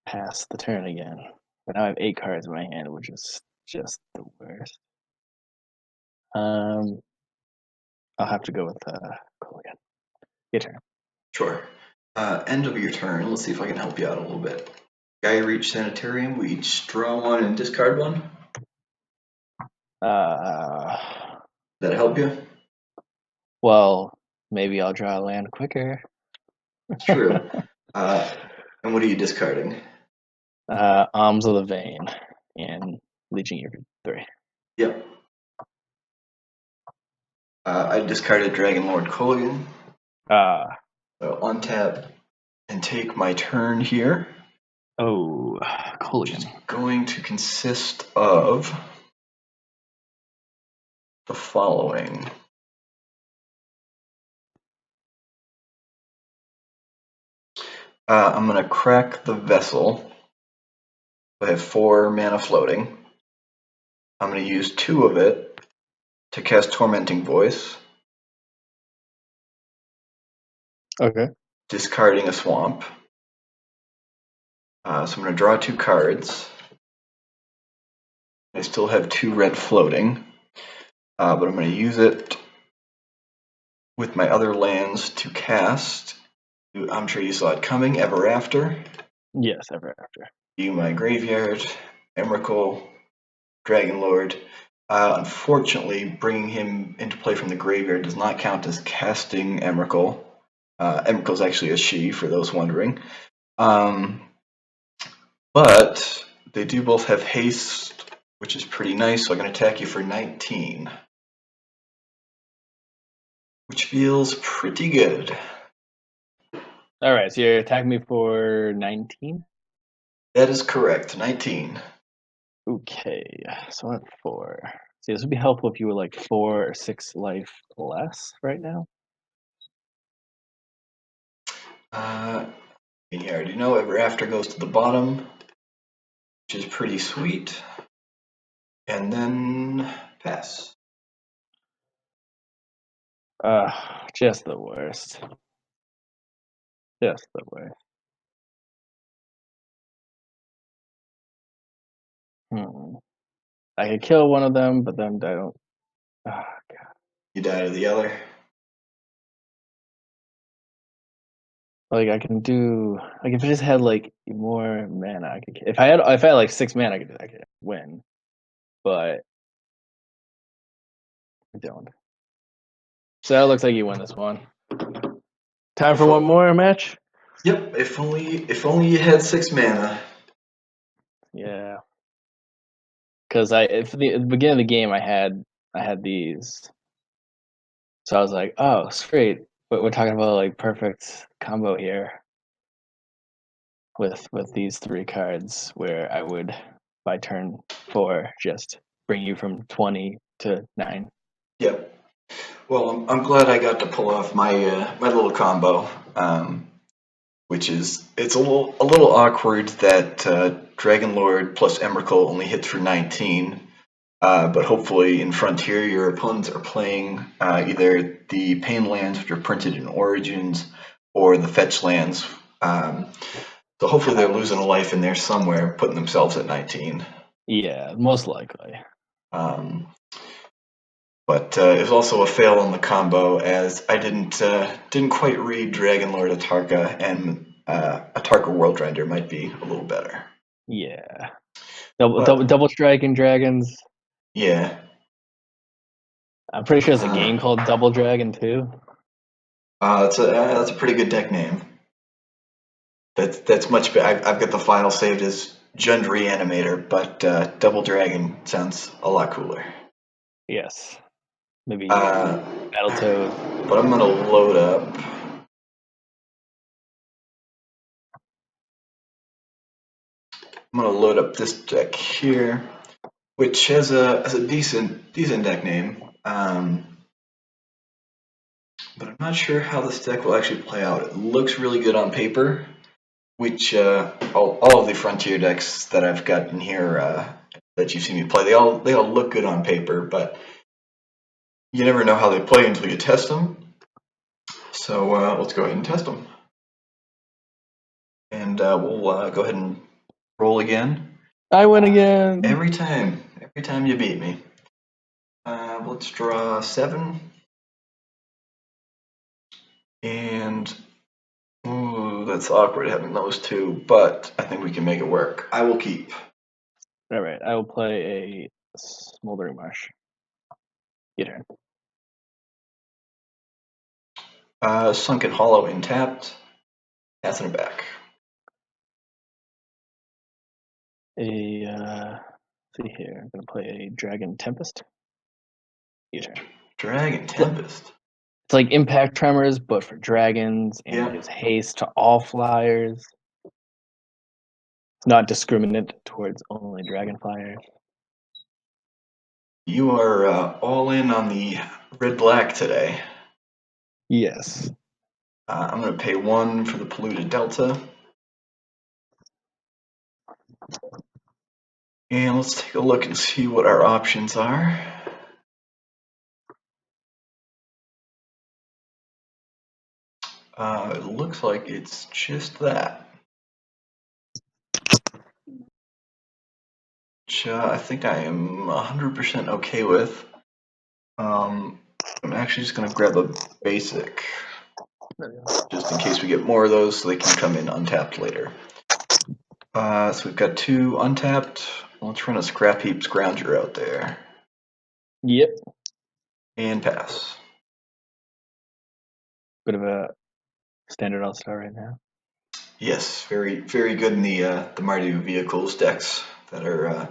pass the turn again. But now I have 8 cards in my hand, which is just the worst. I'll have to go with cool again. Your turn. Sure. End of your turn. Let's see if I can help you out a little bit. Guy reach Sanitarium. We each draw 1 and discard 1. That help you? Well, maybe I'll draw a land quicker. True. And what are you discarding? Arms of the Vein and Leeching Ear for 3. Yep. I discarded Dragon Lord Kolaghan. So untap and take my turn here. Oh, Kolaghan. Which is going to consist of the following. I'm going to crack the Vessel. I have 4 mana floating. I'm going to use 2 of it to cast Tormenting Voice. Okay. Discarding a swamp. So I'm going to draw 2 cards. I still have 2 red floating. But I'm going to use it with my other lands to cast. I'm sure you saw it coming, Ever After. Yes, Ever After. View my graveyard, Emrakul, Dragon Lord. Unfortunately, bringing him into play from the graveyard does not count as casting Emrakul. Emrakul is actually a she, for those wondering. But they do both have haste, which is pretty nice, so I'm going to attack you for 19. Which feels pretty good. Alright, so you're attacking me for 19? That is correct, 19. Okay, so I'm at 4. See, this would be helpful if you were like 4 or 6 life less right now. You already know Ever After goes to the bottom, which is pretty sweet. And then pass. Just the worst. Just the worst. I could kill one of them, but then I don't. Oh, God. You die to the other. Like I can do. Like if I just had like more mana, I could. If I had like 6 mana, I could win. But I don't. So that looks like you win this one. Time for one more match. Yep. If only you had 6 mana. Yeah. Because at the beginning of the game, I had these. So I was like, oh, it's great. But we're talking about like perfect combo here with these 3 cards, where I would, by turn 4, just bring you from 20 to 9. Yep. Well, I'm glad I got to pull off my my little combo, which is it's a little awkward that Dragon Lord plus Emrakul only hits for 19. But hopefully in Frontier, your opponents are playing either the Pain lands, which are printed in Origins, or the Fetch lands. So hopefully they're losing a life in there somewhere, putting themselves at 19. Yeah, most likely. But it was also a fail on the combo, as I didn't quite read Dragon Lord Atarka, and Atarka World Render might be a little better. Yeah. Double striking dragons. Yeah. I'm pretty sure there's a game called Double Dragon too. That's a pretty good deck name. That's much better. I've got the file saved as Jund Reanimator, but Double Dragon sounds a lot cooler. Yes. Maybe Uh, Battletoads. but I'm gonna load up. I'm gonna load up this deck here, which has a decent deck name. But I'm not sure how this deck will actually play out. It looks really good on paper, which all of the Frontier decks that I've got in here that you've seen me play, they all look good on paper, but you never know how they play until you test them. So let's go ahead and test them. And we'll go ahead and roll again. I win again. Every time you beat me. Let's draw 7. And ooh, that's awkward having those 2, but I think we can make it work. I will keep. All right, I will play a Smoldering Marsh. Your turn. Sunken Hollow intapped. Passing it back. See here. I'm gonna play a Dragon Tempest. Your turn. Dragon Tempest. It's like Impact Tremors, but for dragons, and Yeah. it gives haste to all flyers. It's not discriminate towards only dragon flyers. You are all in on the red-black today. Yes. I'm going to pay 1 for the Polluted Delta. And let's take a look and see what our options are. It looks like it's just that. Which I think I am 100% okay with. I'm actually just going to grab a basic, just in case we get more of those so they can come in untapped later. So we've got 2 untapped. Let's run a Scrap Heap Scrounger out there. Yep. And pass. Bit of a standard all-star right now. Yes, very good in the Mardu vehicles decks that are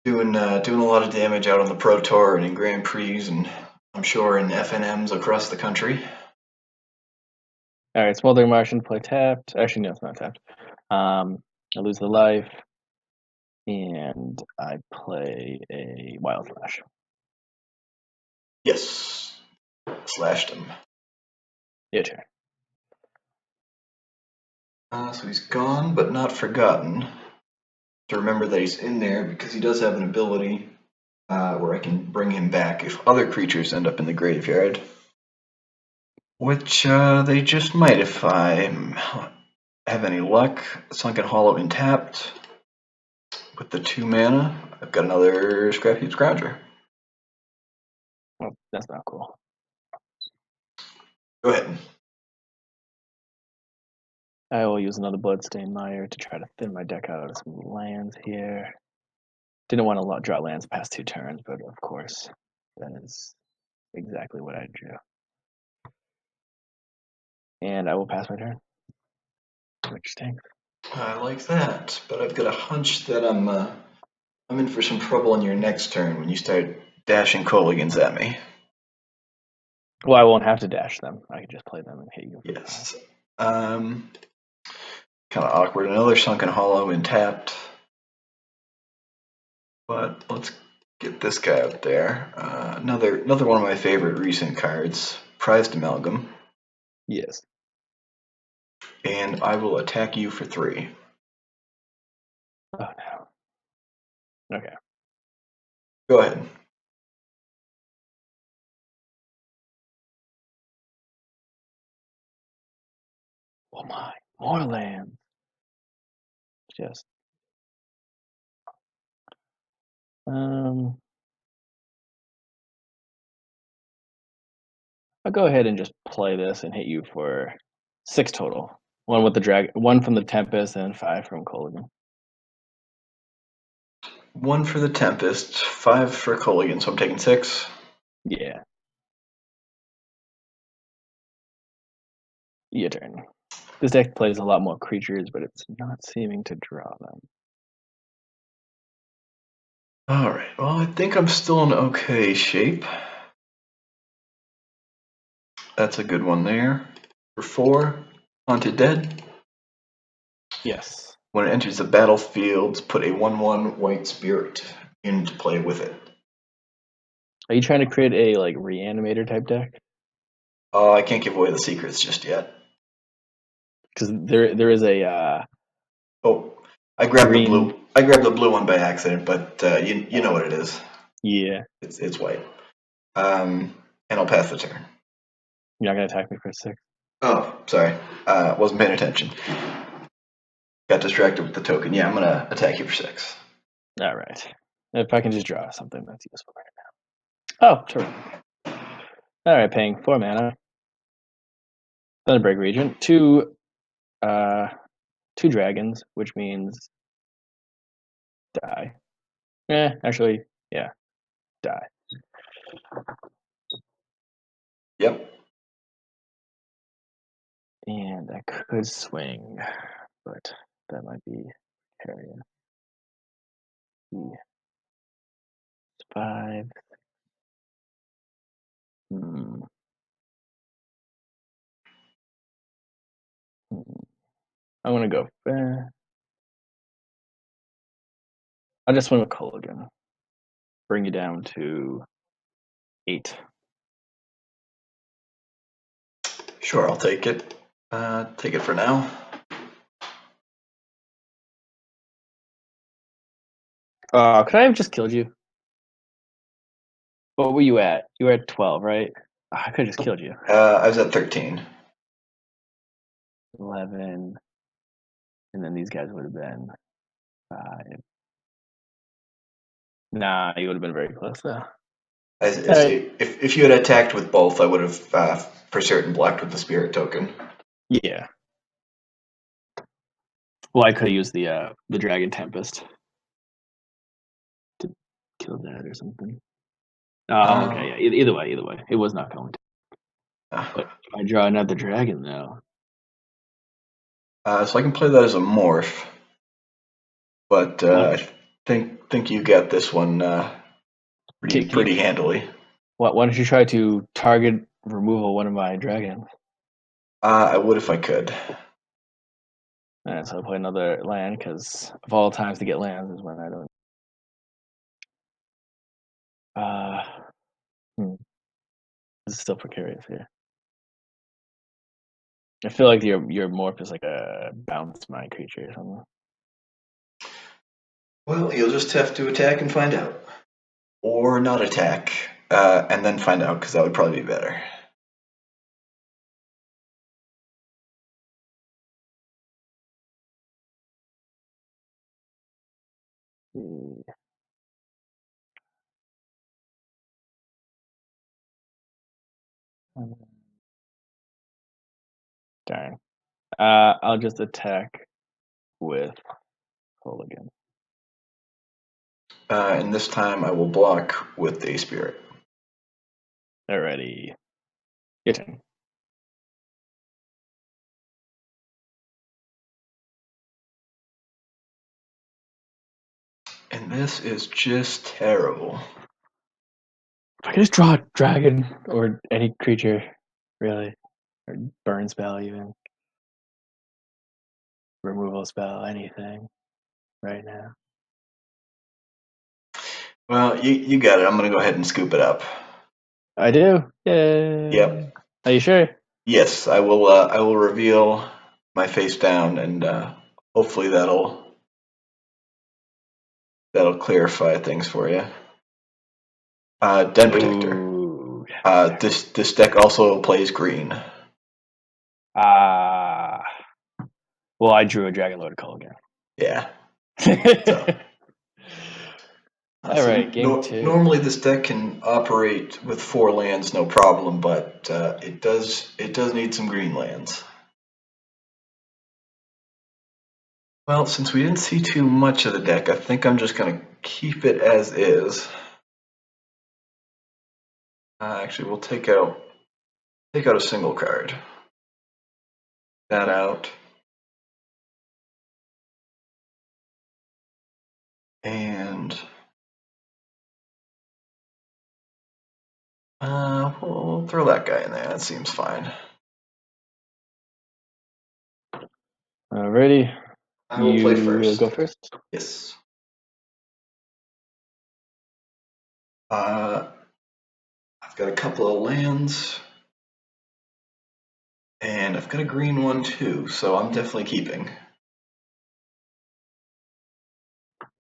doing a lot of damage out on the Pro Tour and in Grand Prix, and I'm sure in FNMs across the country. All right, Smoldering Martian, play tapped. Actually, no, it's not tapped. I lose the life, and I play a Wild Flash. Yes, slashed him. Your turn. So he's gone, but not forgotten. To remember that he's in there because he does have an ability where I can bring him back if other creatures end up in the graveyard. Which they just might if I have any luck. Sunken Hollow intapped. With the 2 mana, I've got another Scrap Heap Scrounger. Well, that's not cool. Go ahead. I will use another Bloodstained Mire to try to thin my deck out of some lands here. Didn't want to draw lands past 2 turns, but of course, that is exactly what I drew. And I will pass my turn. Which stinks. I like that, but I've got a hunch that I'm in for some trouble on your next turn when you start dashing Colligans at me. Well, I won't have to dash them. I can just play them and hit you. Yes. Kind of awkward. Another Sunken Hollow in tapped. But let's get this guy up there. Another one of my favorite recent cards, Prized Amalgam. Yes. And I will attack you for 3. Oh no. Okay. Go ahead. Oh my, more land. Just um. I'll go ahead and just play this and hit you for 6 total. One with the drag, one from the Tempest, and 5 from Colligan. 1 for the Tempest, 5 for Colligan, so I'm taking 6. Yeah. Your turn. This deck plays a lot more creatures, but it's not seeming to draw them. Alright, well, I think I'm still in okay shape. That's a good one there. For 4, Haunted Dead. Yes. When it enters the battlefield, put a 1/1 white spirit into play with it. Are you trying to create a like reanimator type deck? Oh, I can't give away the secrets just yet. Because there is a Oh, I grabbed the green. blue. I grabbed the blue one by accident, but you know what it is. Yeah. It's white. And I'll pass the turn. You're not gonna attack me for 6. Oh, sorry. Wasn't paying attention. Got distracted with the token. Yeah, I'm gonna attack you for 6. All right. If I can just draw something that's useful right now. Oh, terrific. All right, paying 4 mana. Thunderbreak Regent. 2 dragons, which means die. Actually, yeah, die. Yep. And I could swing, but that might be area. 5. Hmm. I'm gonna go. I'll just swing with Colligan. Bring you down to 8. Sure, I'll take it. Take it for now. Could I have just killed you? What were you at? You were at 12, right? I could have just killed you. I was at 13. 11, and then these guys would have been 5. Nah, you would have been very close though. I All right. say, if you had attacked with both, I would have for certain blocked with the spirit token. Yeah. Well, I could have used the Dragon Tempest to kill that or something. Oh, okay. Yeah. Either way, it was not going to. But if I draw another dragon, though. So I can play that as a morph, but What? I think you got this one Can you, pretty handily. why don't you try to target removal one of my dragons? I would if I could. And so I play another land because of all times to get lands is when I don't. Uh, This is still precarious here. I feel like your morph is like a bounce mind creature or something. Well, you'll just have to attack and find out, or not attack and then find out, because that would probably be better. Darn. I'll just attack with Hooligan. And this time I will block with a spirit. Alrighty. Your turn. And this is just terrible. I can just draw a dragon or any creature, really, or burn spell even, removal spell, anything right now. Well, you got it. I'm gonna go ahead and scoop it up. I do. Yay! Yep. Are you sure? Yes, I will. I will reveal my face down, and hopefully that'll clarify things for you. Den Protector. Ooh. This deck also plays green. Ah. Well, I drew a Dragon Lord call again. Yeah. So, All right, game two. normally this deck can operate with 4 lands, no problem, but it does need some green lands. Well, since we didn't see too much of the deck, I think I'm just gonna keep it as is. Actually, we'll take out a single card. That out. And we'll throw that guy in there. That seems fine. Alrighty. I will play You first. go first. Yes. I've got a couple of lands, and I've got a green one too, so I'm definitely keeping.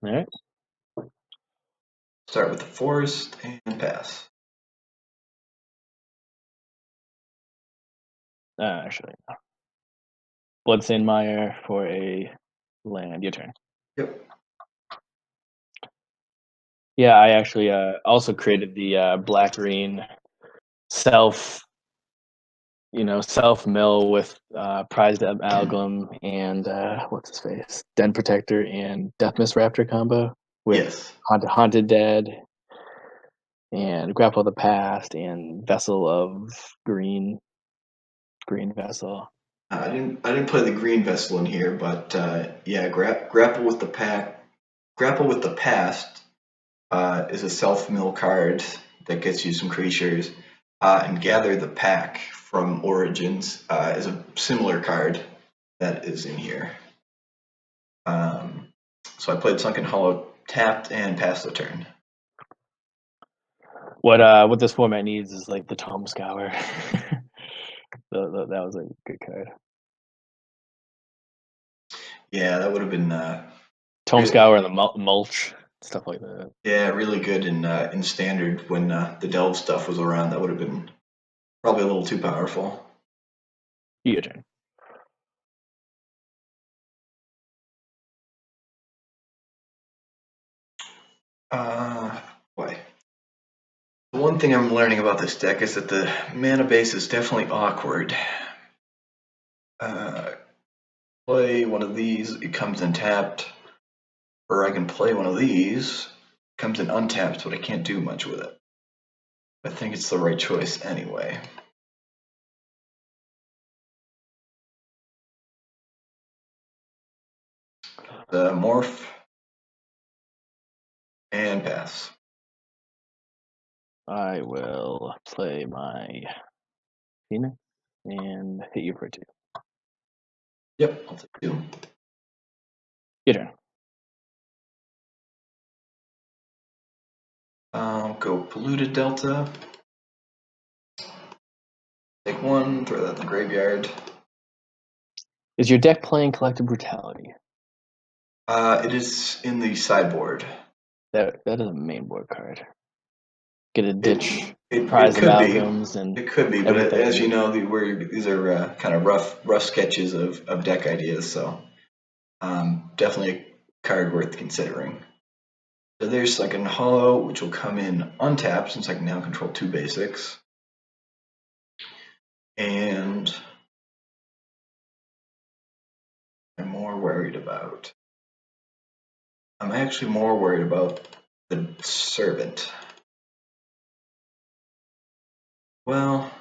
All right. Start with the forest and pass. Actually, no. Bloodstained Mire for a land. Your turn. Yep. Yeah, I actually also created the black green self mill with prized amalgam and what's his face, Den Protector and Death Mist Raptor combo with Yes. Haunted Dead and Grapple of the Past and Vessel of Green Vessel. I didn't play the green vessel in here, but yeah, grapple with the pack. Grapple with the past is a self mill card that gets you some creatures, and gather the pack from Origins is a similar card that is in here. So I played Sunken Hollow, tapped, and passed the turn. What this format needs is like the Tome Scour. That was a good card. Yeah, that would have been Tome Scour and the mulch, stuff like that. yeah, really good in standard when the delve stuff was around. That would have been probably a little too powerful. Your turn. Boy. The one thing I'm learning about this deck is that the mana base is definitely awkward. Play one of these, it comes in tapped, or I can play one of these, it comes in untapped, but I can't do much with it. I think it's the right choice anyway. The morph and pass. I will play my Phoenix and hit you for 2. Yep, I'll take 2. Your turn. I'll go Polluted Delta. Take 1, throw that in the graveyard. Is your deck playing Collective Brutality? It is in the sideboard. That is a main board card. Get a ditch, It prize could be. amalgams, and It could be, but everything. as you know, these are kind of rough sketches of deck ideas, so definitely a card worth considering. So there's Sunken Hollow, which will come in untapped since I can now control 2 basics. And I'm actually more worried about the Servant. Well,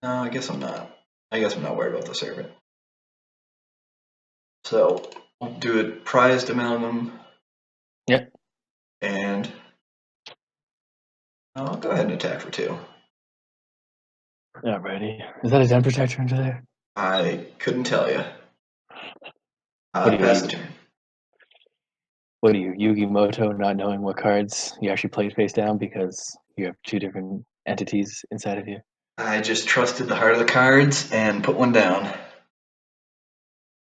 no, I guess I'm not. I guess I'm not worried about the Servant. So I'll do it prized amalgam. Yep. And I'll go ahead and attack for 2. Alrighty. Is that a den protector into there? I couldn't tell you. What do Pass you? the turn. What are you, Yugi Moto, not knowing what cards you actually played face down because you have 2 different entities inside of you? I just trusted the heart of the cards and put 1 down.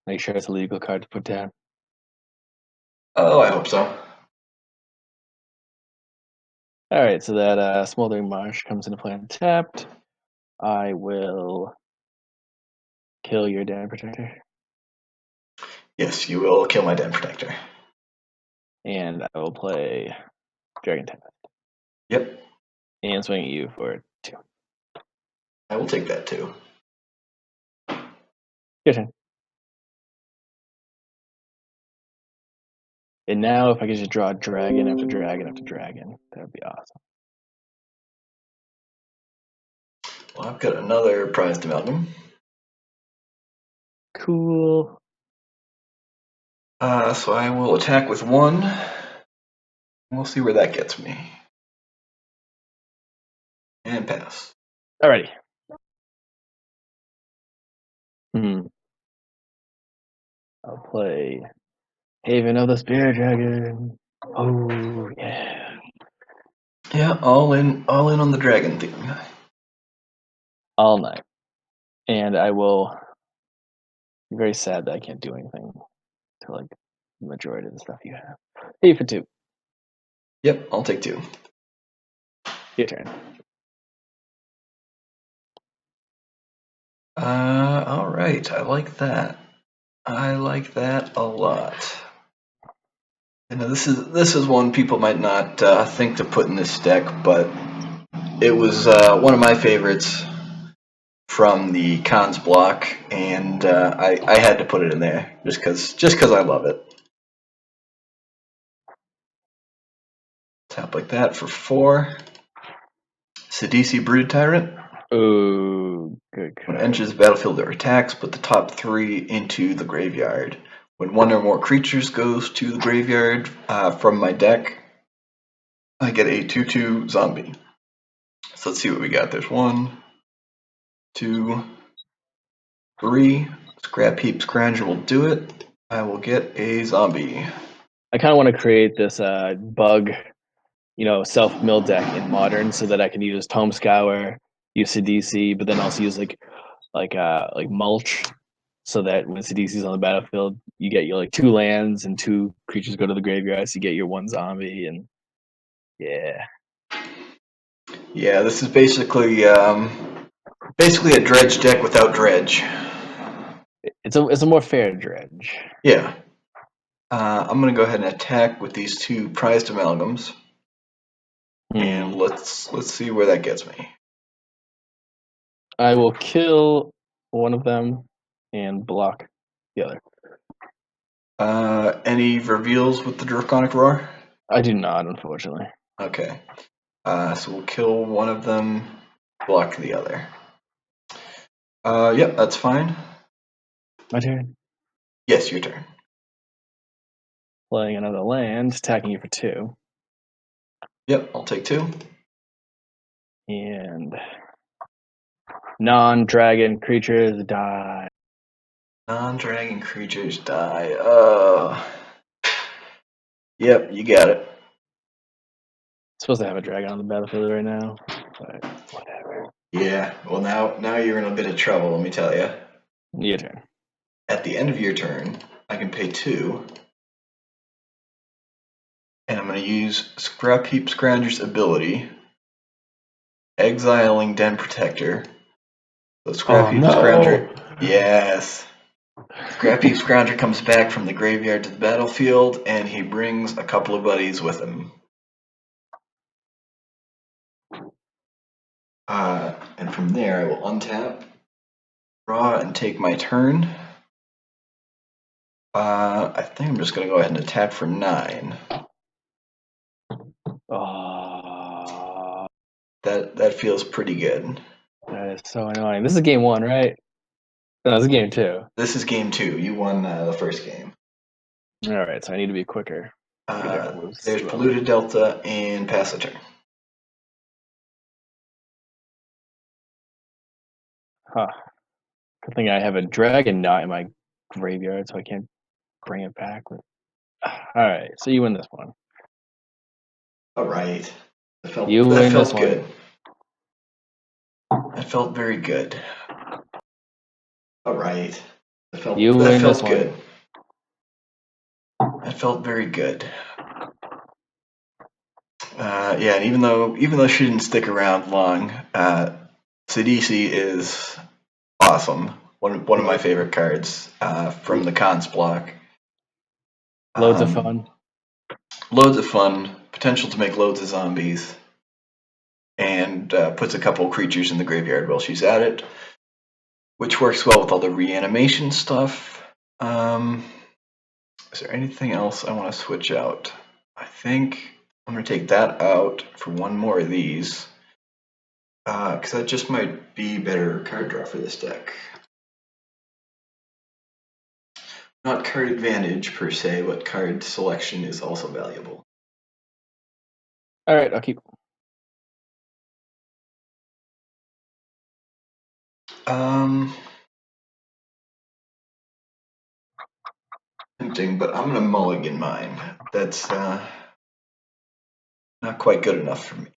Make sure it's a legal card to put down. Oh, I hope so. Alright, so that Smoldering Marsh comes into play untapped. I will kill your den protector. Yes, you will kill my den protector. And I will play Dragon Tempest. Yep. And swing at you for 2. I will take that too. Your turn. And now, if I could just draw dragon after dragon after dragon, that would be awesome. Well, I've got another prized amalgam. Cool. So I will attack with 1. We'll see where that gets me. And pass. Alrighty. I'll play Haven of the Spirit Dragon. Oh yeah. Yeah, all in on the dragon theme. All night. And I will be very sad that I can't do anything to like the majority of the stuff you have. Hey for 2. Yep, I'll take 2. Your turn. All right. I like that. I like that a lot. You know, this is one people might not think to put in this deck, but it was one of my favorites from the cons block, and I had to put it in there just because I love it. Tap like that for 4. Sidisi Brood Tyrant. Oh, good card. When it enters the battlefield or attacks, put the top 3 into the graveyard. When 1 or more creatures goes to the graveyard from my deck, I get a 2/2 zombie. So let's see what we got. There's 1, 2, 3. Scrap Heap Scrounger will do it. I will get a zombie. I kind of want to create this bug, self-mill deck in Modern so that I can use Tome Scour, use CDC, but then also use like mulch, so that when CDC's on the battlefield, you get your 2 lands and 2 creatures go to the graveyard, so you get your 1 zombie, and yeah. Yeah, this is basically a dredge deck without dredge. It's a more fair dredge. Yeah. I'm gonna go ahead and attack with these 2 prized amalgams, and let's see where that gets me. I will kill one of them and block the other. Any reveals with the Draconic Roar? I do not, unfortunately. Okay. So we'll kill one of them, block the other. Yep, that's fine. My turn. Yes, your turn. Playing another land, attacking you for 2. Yep, I'll take 2. And non-dragon creatures die. Non-dragon creatures die. Yep, you got it. Supposed to have a dragon on the battlefield right now, but whatever. Yeah, well now you're in a bit of trouble, let me tell you. Your turn. At the end of your turn, I can pay 2. And I'm going to use Scrap Heap Scrounger's ability, exiling Den Protector. So Scrap Heap Scrounger. Yes. Scrap Heap Scrounger comes back from the graveyard to the battlefield, and he brings a couple of buddies with him. And from there, I will untap, draw, and take my turn. I think I'm just going to go ahead and attack for 9. Oh, That feels pretty good. that is so annoying. This is game 1, right? No, this is game 2. This is game 2. You won the first game. All right, so I need to be quicker. There's Polluted Delta and pass the turn. Huh. Good thing I have a dragon knot in my graveyard, so I can't bring it back. With... Alright, so you win this one. Alright. That felt good. That felt very good. Alright. That felt good. That felt very good. Yeah, and even though she didn't stick around long, Sidisi is awesome. One of my favorite cards from the cons block. Loads of fun. Loads of fun. Potential to make loads of zombies. And puts a couple creatures in the graveyard while she's at it, which works well with all the reanimation stuff. Is there anything else I want to switch out? I think I'm going to take that out for one more of these, because that just might be better card draw for this deck. Not card advantage per se, but card selection is also valuable. Alright, I'll keep. Tempting, but I'm gonna mulligan mine. That's not quite good enough for me.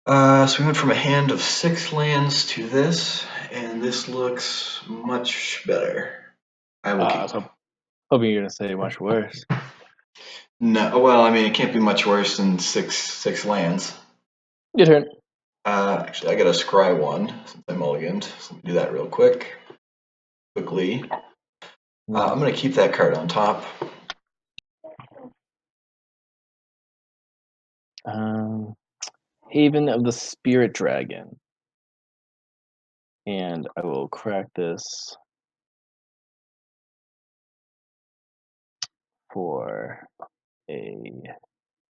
So we went from a hand of 6 lands to this, and this looks much better. I will keep. I was hoping you were going to say much worse. No, well, I mean, it can't be much worse than six lands. Your turn. Actually, I got to scry one since I mulliganed. So let me do that real quickly. I'm going to keep that card on top. Haven of the Spirit Dragon. And I will crack this for a...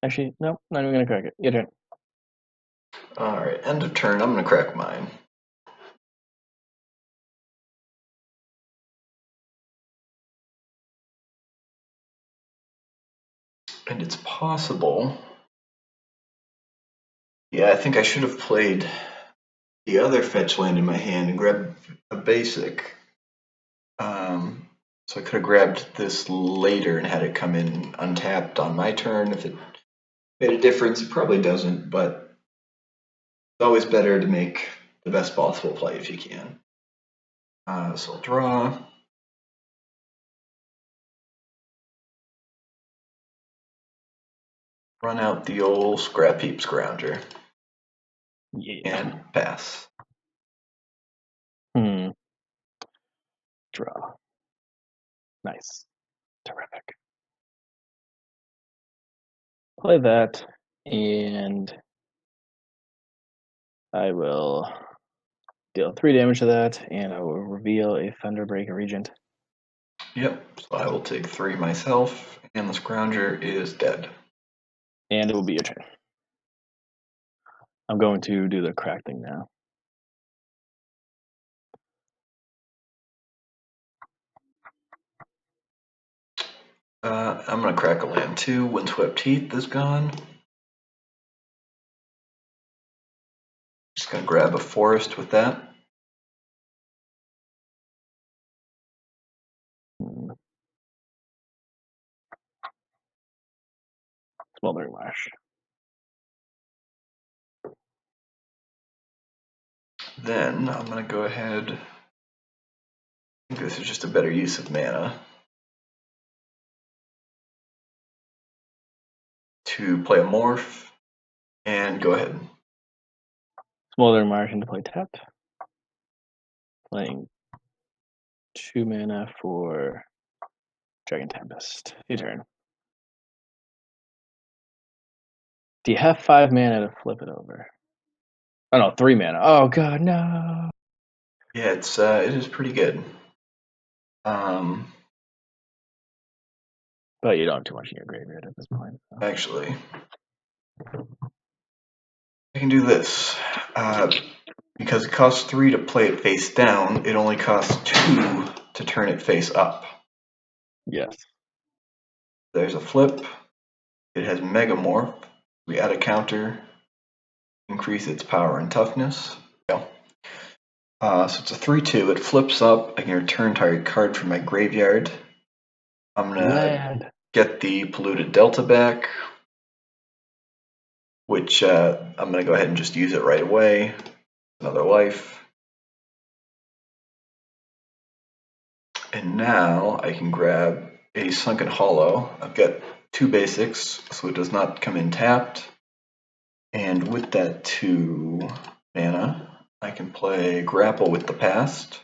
Actually, nope, not even going to crack it. Your turn. Alright, end of turn. I'm going to crack mine. And it's possible. Yeah, I think I should have played the other fetch land in my hand and grabbed a basic. So I could have grabbed this later and had it come in untapped on my turn. If it made a difference, it probably doesn't, but it's always better to make the best possible play if you can. So I'll draw. Run out the old Scrap Heap Scrounger. Yeah. And pass. Draw. Nice. Terrific. Play that, and I will deal 3 damage to that, and I will reveal a Thunderbreaker Regent. Yep, so I will take 3 myself, and the Scrounger is dead. And it will be your turn. I'm going to do the crack thing now. I'm going to crack a land too. Windswept Heath is gone. Just going to grab a forest with that. Smoldering Marsh. Then I'm going to go ahead. I think this is just a better use of mana. To play a morph and go ahead. Smoldering Marsh into play tapped. Playing 2 mana for Dragon Tempest. Your turn. Do you have 5 mana to flip it over? Oh no, 3 mana. Oh god, no. Yeah, it is pretty good. But you don't have too much in your graveyard at this point. So. Actually, I can do this. Because it costs 3 to play it face down, it only costs 2 to turn it face up. Yes. There's a flip. It has Megamorph. We add a counter, increase its power and toughness. So it's a 3/2. It flips up. I can return target card from my graveyard. I'm gonna Land. get the polluted delta back, which I'm gonna go ahead and just use it right away. Another life. And now I can grab a Sunken Hollow. I've got 2 basics, so it does not come in tapped. And with that 2 mana, I can play Grapple with the Past.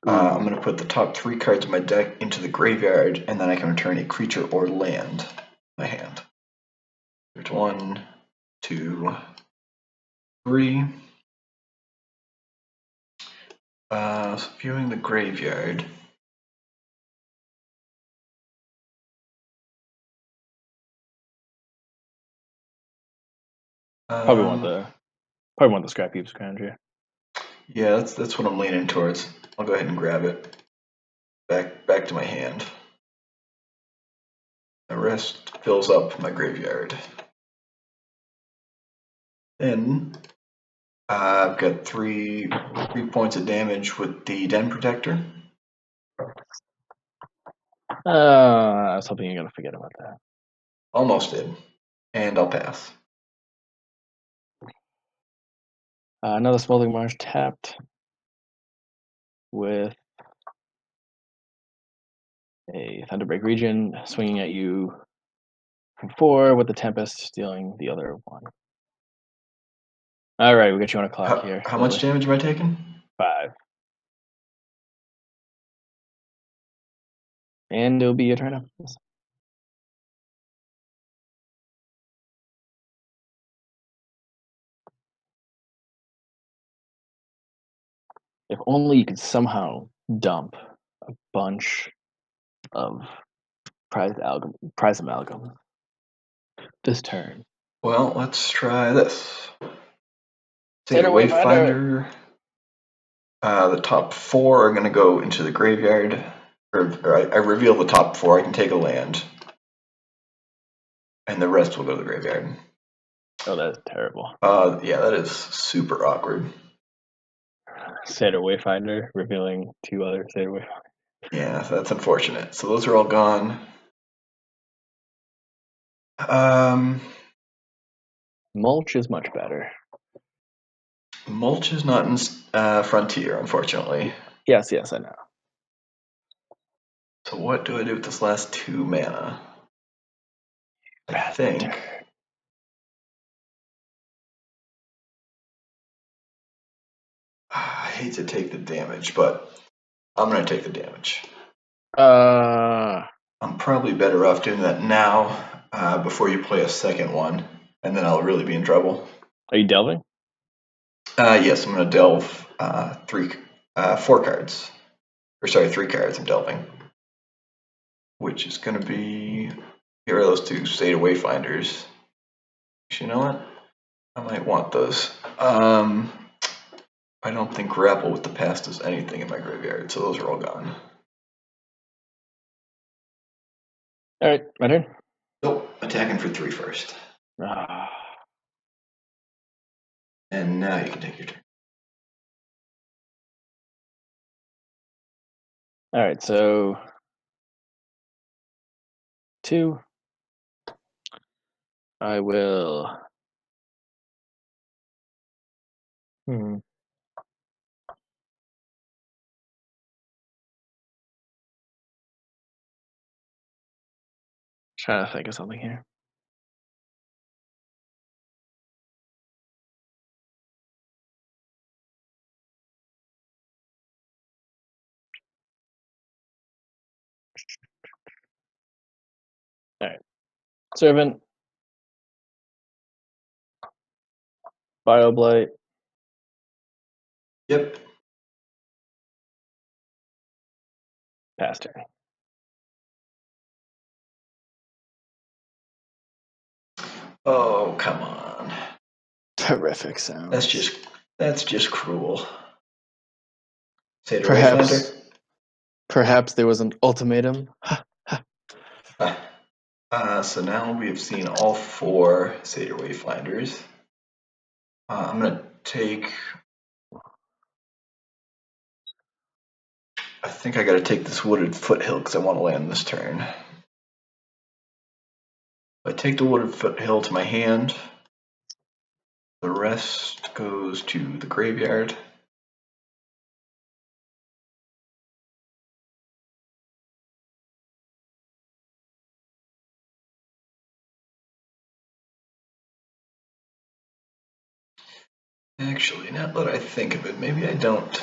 I'm going to put the top 3 cards of my deck into the graveyard, and then I can return a creature or land to my hand. There's 1, 2, 3. So viewing the graveyard. Probably want the scrap heap scrounger. Yeah, that's what I'm leaning towards. I'll go ahead and grab it. Back to my hand. The rest fills up my graveyard. Then I've got 3 points of damage with the Den Protector. I was hoping you're gonna forget about that. Almost did. And I'll pass. Another Smoldering Marsh tapped with a Thunderbreak Region swinging at you from 4 with the Tempest stealing the other 1. All right, we got you on a clock here. How much damage am I taking? 5. And it'll be your turn up. If only you could somehow dump a bunch of prize amalgam this turn. Well, let's try this. Say Satyr Wayfinder. The top 4 are going to go into the graveyard. Or I reveal the top 4. I can take a land. And the rest will go to the graveyard. Oh, that's terrible. Yeah, that is super awkward. Satyr Wayfinder revealing 2 other Satyr Wayfinders. Yeah, that's unfortunate. So those are all gone. Mulch is much better. Mulch is not in Frontier, unfortunately. Yes, I know. So what do I do with this last 2 mana? I think I hate to take the damage, but I'm going to take the damage. I'm probably better off doing that now before you play a second one, and then I'll really be in trouble. Are you delving? Yes, I'm going to delve 4 cards. Or sorry, 3 cards I'm delving. Which is going to be... Here are those 2 State Wayfinders. You know what? I might want those. I don't think Grapple with the Past does anything in my graveyard, so those are all gone. Alright, my turn? Nope, attacking for 3 first. And now you can take your turn. Alright, so 2. I will... Trying to think of something here. Alright. Servant. Bioblight. Yep. Pass turn. Oh, come on. Terrific sound. That's just cruel. Satyr Wayfinder? Perhaps there was an ultimatum. So now we have seen all 4 Satyr Wayfinders. I'm going to take I think I gotta take this wooded foothill because I want to land this turn. I take the wooded foothill to my hand. The rest goes to the graveyard. Actually, now that I think of it, maybe I don't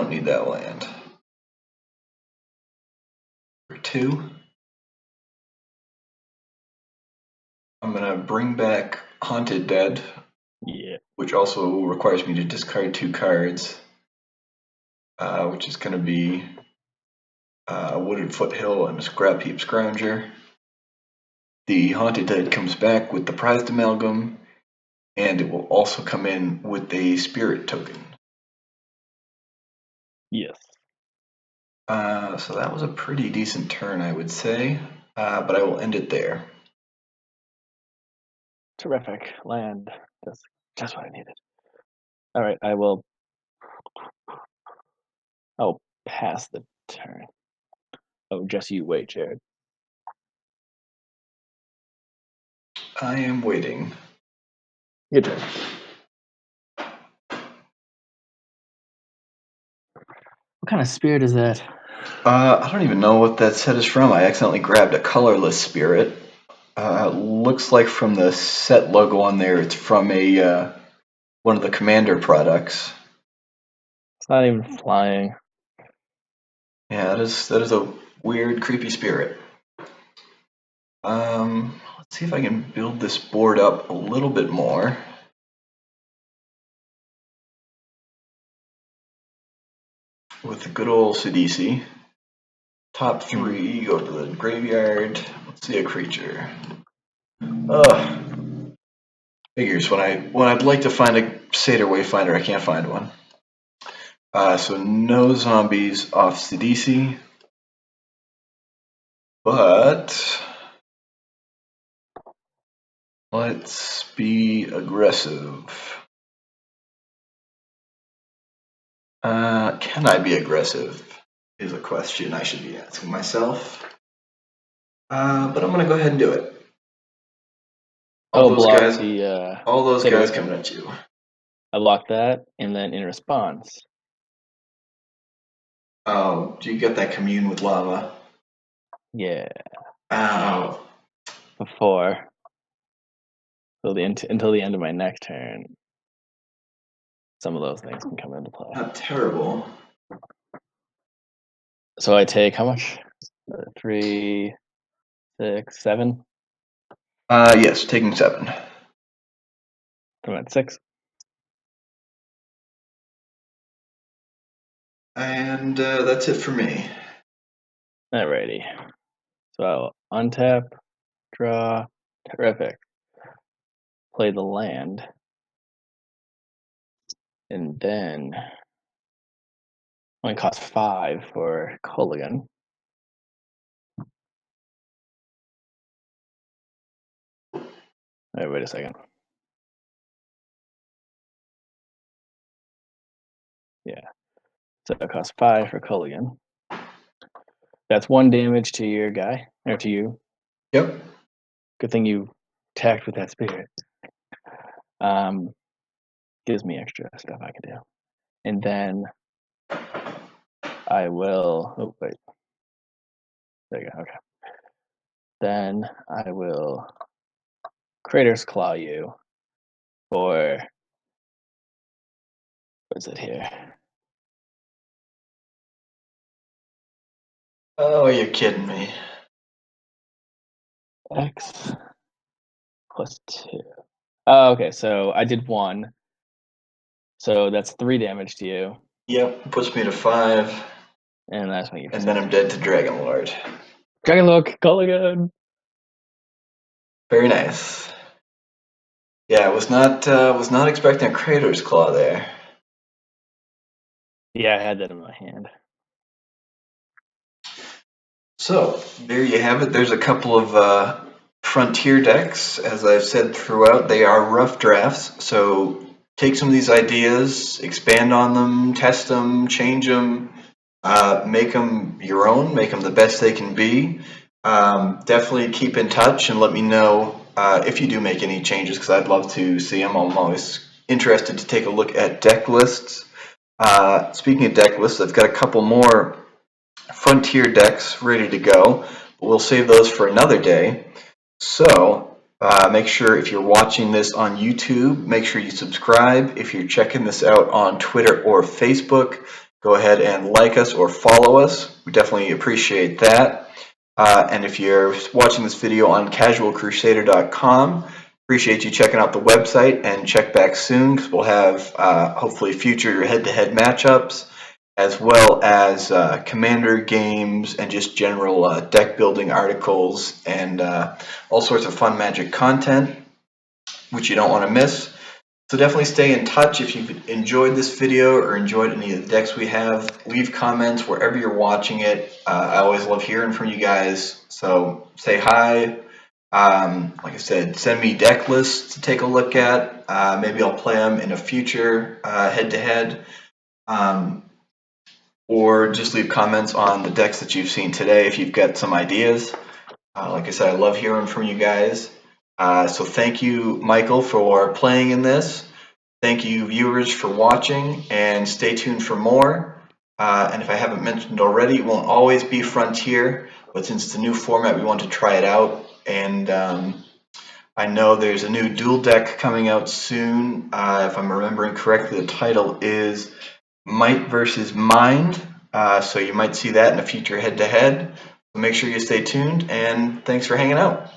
need that land. For 2, I'm gonna bring back Haunted Dead. Yeah. Which also requires me to discard 2 cards, which is gonna be a Wooded Foothill and a Scrap Heap Scrounger. The Haunted Dead comes back with the Prized Amalgam, and it will also come in with a Spirit token. Yes. So that was a pretty decent turn, I would say, but I will end it there. Terrific. Land. That's just what I needed. All right, I'll pass the turn. Oh, just you wait, Jared. I am waiting. Your turn. What kind of spirit is that? I don't even know what that set is from. I accidentally grabbed a colorless spirit. Looks like from the set logo on there, it's from a one of the Commander products. It's not even flying. Yeah, that is a weird, creepy spirit. Let's see if I can build this board up a little bit more. With the good old Sidisi. Top 3, go to the graveyard. Let's see a creature. Figures, when I'd like to find a Satyr Wayfinder, I can't find one. So no zombies off Sidisi. But let's be aggressive. Can I be aggressive? Is a question I should be asking myself. But I'm gonna go ahead and do it. All those guys coming at you. I block that, and then in response. Oh, do you get that commune with lava? Yeah. Ow. Before. Until the end of my next turn. Some of those things can come into play. Not terrible. So I take how much? 3, 6, 7? Yes, taking 7. I'm at 6. And that's it for me. Alrighty. So I'll untap, draw, terrific. Play the land. And then only costs 5 for Culligan. Alright, wait a second. Yeah. So it costs 5 for Culligan. That's 1 damage to your guy, or to you. Yep. Good thing you attacked with that spirit. Gives me extra stuff I can do. And then I will. Oh, wait. There you go. Okay. Then I will Crater's Claw you for. What's it here? Oh, you're kidding me. X plus 2. Oh, okay. So I did 1. So that's 3 damage to you. Yep, puts me to 5. And that's what you. And then I'm dead to Dragon Lord. Dragon Look, Culligan. Very nice. Yeah, I was not expecting a Crater's Claw there. Yeah, I had that in my hand. So there you have it. There's a couple of Frontier decks. As I've said throughout, they are rough drafts. So take some of these ideas, expand on them, test them, change them. make them your own, make them the best they can be. Definitely keep in touch and let me know if you do make any changes, because I'd love to see them. I'm always interested to take a look at deck lists. Speaking of deck lists, I've got a couple more Frontier decks ready to go, but we'll save those for another day. So make sure, if you're watching this on YouTube, make sure you subscribe. If you're checking this out on Twitter or Facebook, go ahead and like us or follow us. We definitely appreciate that. And if you're watching this video on casualcrusader.com, appreciate you checking out the website, and check back soon, because we'll have hopefully future head-to-head matchups, as well as commander games and just general deck building articles and all sorts of fun Magic content, which you don't want to miss. So definitely stay in touch. If you've enjoyed this video or enjoyed any of the decks we have, leave comments wherever you're watching it. I always love hearing from you guys, so say hi. Like I said, send me deck lists to take a look at. Maybe I'll play them in a future head-to-head. Or just leave comments on the decks that you've seen today if you've got some ideas. Like I said, I love hearing from you guys. So thank you, Michael, for playing in this. Thank you, viewers, for watching, and stay tuned for more. And if I haven't mentioned already, it won't always be Frontier, but since it's a new format, we want to try it out. And I know there's a new dual deck coming out soon. If I'm remembering correctly, the title is Might versus Mind. So you might see that in a future head-to-head. So make sure you stay tuned, and thanks for hanging out.